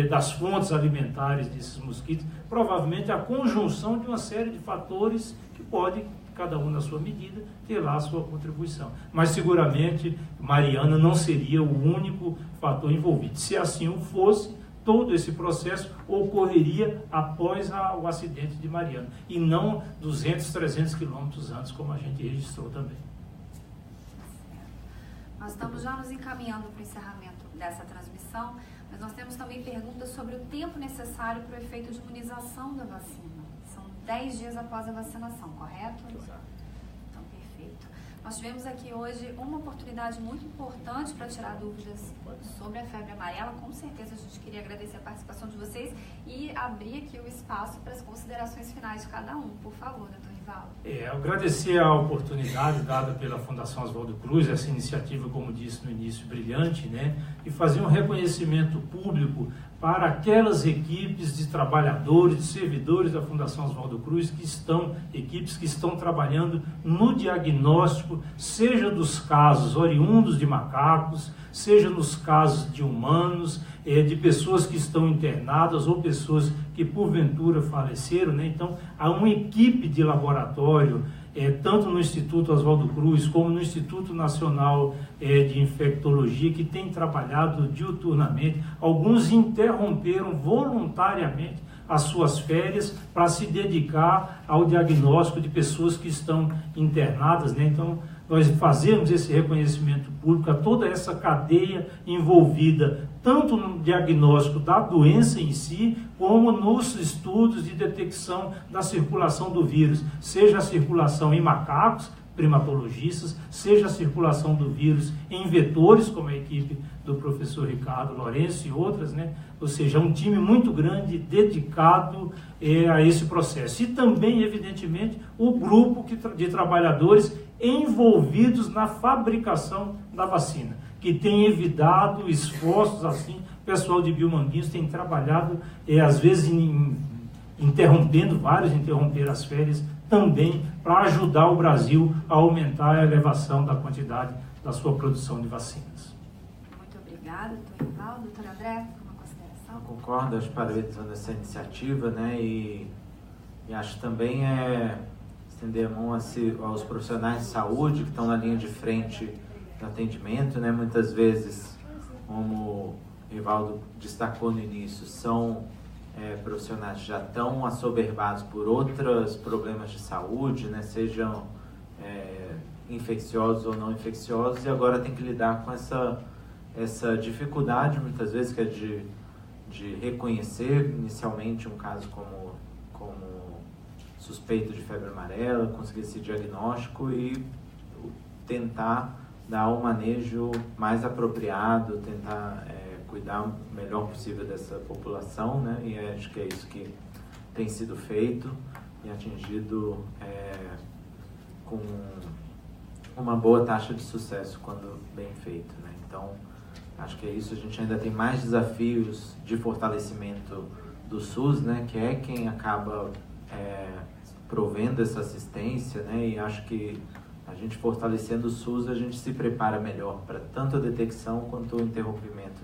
das fontes alimentares desses mosquitos, provavelmente a conjunção de uma série de fatores que pode, cada um na sua medida, ter lá a sua contribuição. Mas seguramente Mariana não seria o único fator envolvido. Se assim o fosse, todo esse processo ocorreria após o acidente de Mariana, e não 200, 300 quilômetros antes, como a gente registrou também. Nós estamos já nos encaminhando para o encerramento dessa transmissão, mas nós temos também perguntas sobre o tempo necessário para o efeito de imunização da vacina. São 10 dias após a vacinação, correto? Exato. Então, perfeito. Nós tivemos aqui hoje uma oportunidade muito importante para tirar dúvidas sobre a febre amarela. Com certeza a gente queria agradecer a participação de vocês e abrir aqui o espaço para as considerações finais de cada um. Por favor, doutor Rivaldo. Agradecer a oportunidade dada pela Fundação Oswaldo Cruz, essa iniciativa, como disse no início, brilhante, né? E fazer um reconhecimento público para aquelas equipes de trabalhadores, de servidores da Fundação Oswaldo Cruz, equipes que estão trabalhando no diagnóstico, seja dos casos oriundos de macacos, seja nos casos de humanos, de pessoas que estão internadas ou pessoas que porventura faleceram, né? Então, há uma equipe de laboratório, tanto no Instituto Oswaldo Cruz como no Instituto Nacional de Infectologia, que tem trabalhado diuturnamente. Alguns interromperam voluntariamente as suas férias para se dedicar ao diagnóstico de pessoas que estão internadas, né? Então, nós fazemos esse reconhecimento público a toda essa cadeia envolvida, tanto no diagnóstico da doença em si, como nos estudos de detecção da circulação do vírus, seja a circulação em macacos, primatologistas, seja a circulação do vírus em vetores, como a equipe do professor Ricardo Lourenço e outras, né? Ou seja, um time muito grande dedicado a esse processo. E também, evidentemente, o grupo de trabalhadores envolvidos na fabricação da vacina, que tem evitado esforços assim. O pessoal de Biomanguinhos tem trabalhado, às vezes, interromper as férias também, para ajudar o Brasil a aumentar a elevação da quantidade da sua produção de vacinas. Muito obrigada, doutor Rivaldo. Doutor André, uma consideração? Eu concordo, acho parabéns nessa iniciativa, né? E acho também estender a mão aos profissionais de saúde que estão na linha de frente do atendimento, né? Muitas vezes, como o Rivaldo destacou no início, são profissionais que já estão assoberbados por outros problemas de saúde, né? Sejam infecciosos ou não infecciosos, e agora tem que lidar com essa dificuldade, muitas vezes, que é de reconhecer inicialmente um caso como suspeito de febre amarela, conseguir esse diagnóstico e tentar dar um manejo mais apropriado, tentar cuidar o melhor possível dessa população, né? E acho que é isso que tem sido feito e atingido com uma boa taxa de sucesso quando bem feito, né? Então, acho que é isso. A gente ainda tem mais desafios de fortalecimento do SUS, né? Que é quem acaba provendo essa assistência, né? E acho que a A gente fortalecendo o SUS, a gente se prepara melhor para tanto a detecção quanto o interrompimento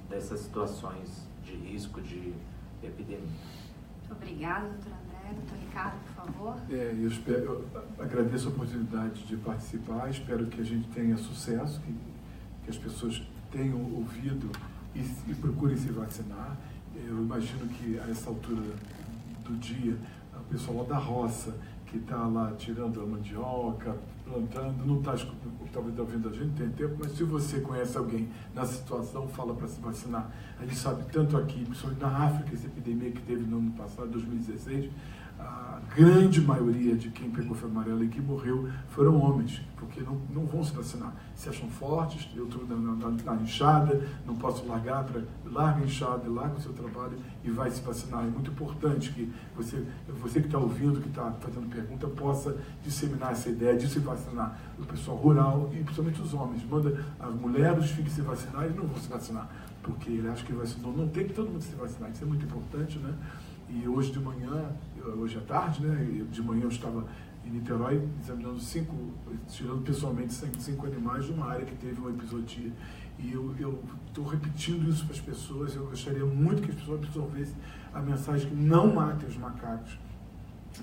dessas situações de risco de epidemia. Muito obrigada, doutor André. Doutor Ricardo, por favor. Eu agradeço a oportunidade de participar, espero que a gente tenha sucesso, que as pessoas tenham ouvido e procurem se vacinar. Eu imagino que a essa altura do dia, o pessoal lá da roça, que está lá tirando a mandioca, plantando, não está talvez ouvindo a gente, tem tempo, mas se você conhece alguém nessa situação, fala para se vacinar. A gente sabe tanto aqui, principalmente na África, essa epidemia que teve no ano passado, 2016, a grande maioria de quem pegou febre amarela e que morreu foram homens, porque não vão se vacinar. Se acham fortes, eu estou na enxada, não posso larga a enxada, larga o seu trabalho e vai se vacinar. É muito importante que você que está ouvindo, que está fazendo pergunta, possa disseminar essa ideia de se vacinar. O pessoal rural e principalmente os homens. Manda as mulheres, os filhos se vacinar e não vão se vacinar, porque ele acha que vacinou. Não tem que todo mundo se vacinar, isso é muito importante, né? E hoje de manhã, hoje à tarde, né? De manhã eu estava em Niterói examinando tirando pessoalmente 5 animais de uma área que teve uma epizotia. E eu estou repetindo isso para as pessoas. Eu gostaria muito que as pessoas absorvessem a mensagem que não matem os macacos.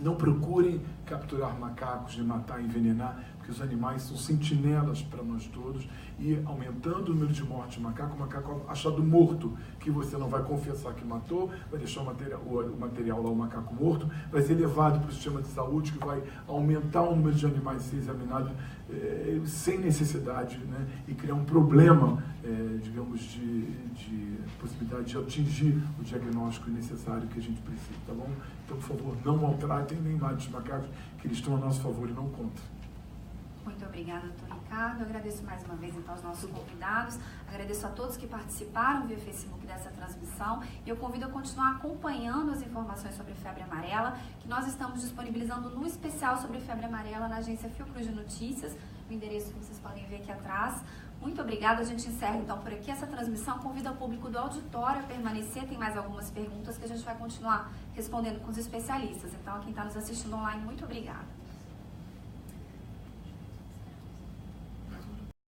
Não procurem capturar macacos, de matar, envenenar, porque os animais são sentinelas para nós todos, e aumentando o número de mortes de macaco, o macaco achado morto, que você não vai confessar que matou, vai deixar o material lá, o macaco morto, vai ser levado para o sistema de saúde, que vai aumentar o número de animais a ser examinados sem necessidade, né, e criar um problema, digamos, de possibilidade de atingir o diagnóstico necessário que a gente precisa, tá bom? Então, por favor, não maltratem nem matem os macacos, que eles estão a nosso favor e não contra. Muito obrigada, doutor Ricardo. Eu agradeço mais uma vez então aos nossos convidados, agradeço a todos que participaram via Facebook dessa transmissão e eu convido a continuar acompanhando as informações sobre febre amarela, que nós estamos disponibilizando no especial sobre febre amarela na agência Fiocruz de Notícias, o endereço que vocês podem ver aqui atrás. Muito obrigada, a gente encerra então por aqui essa transmissão, convido o público do auditório a permanecer, tem mais algumas perguntas que a gente vai continuar respondendo com os especialistas, então a quem está nos assistindo online, muito obrigada.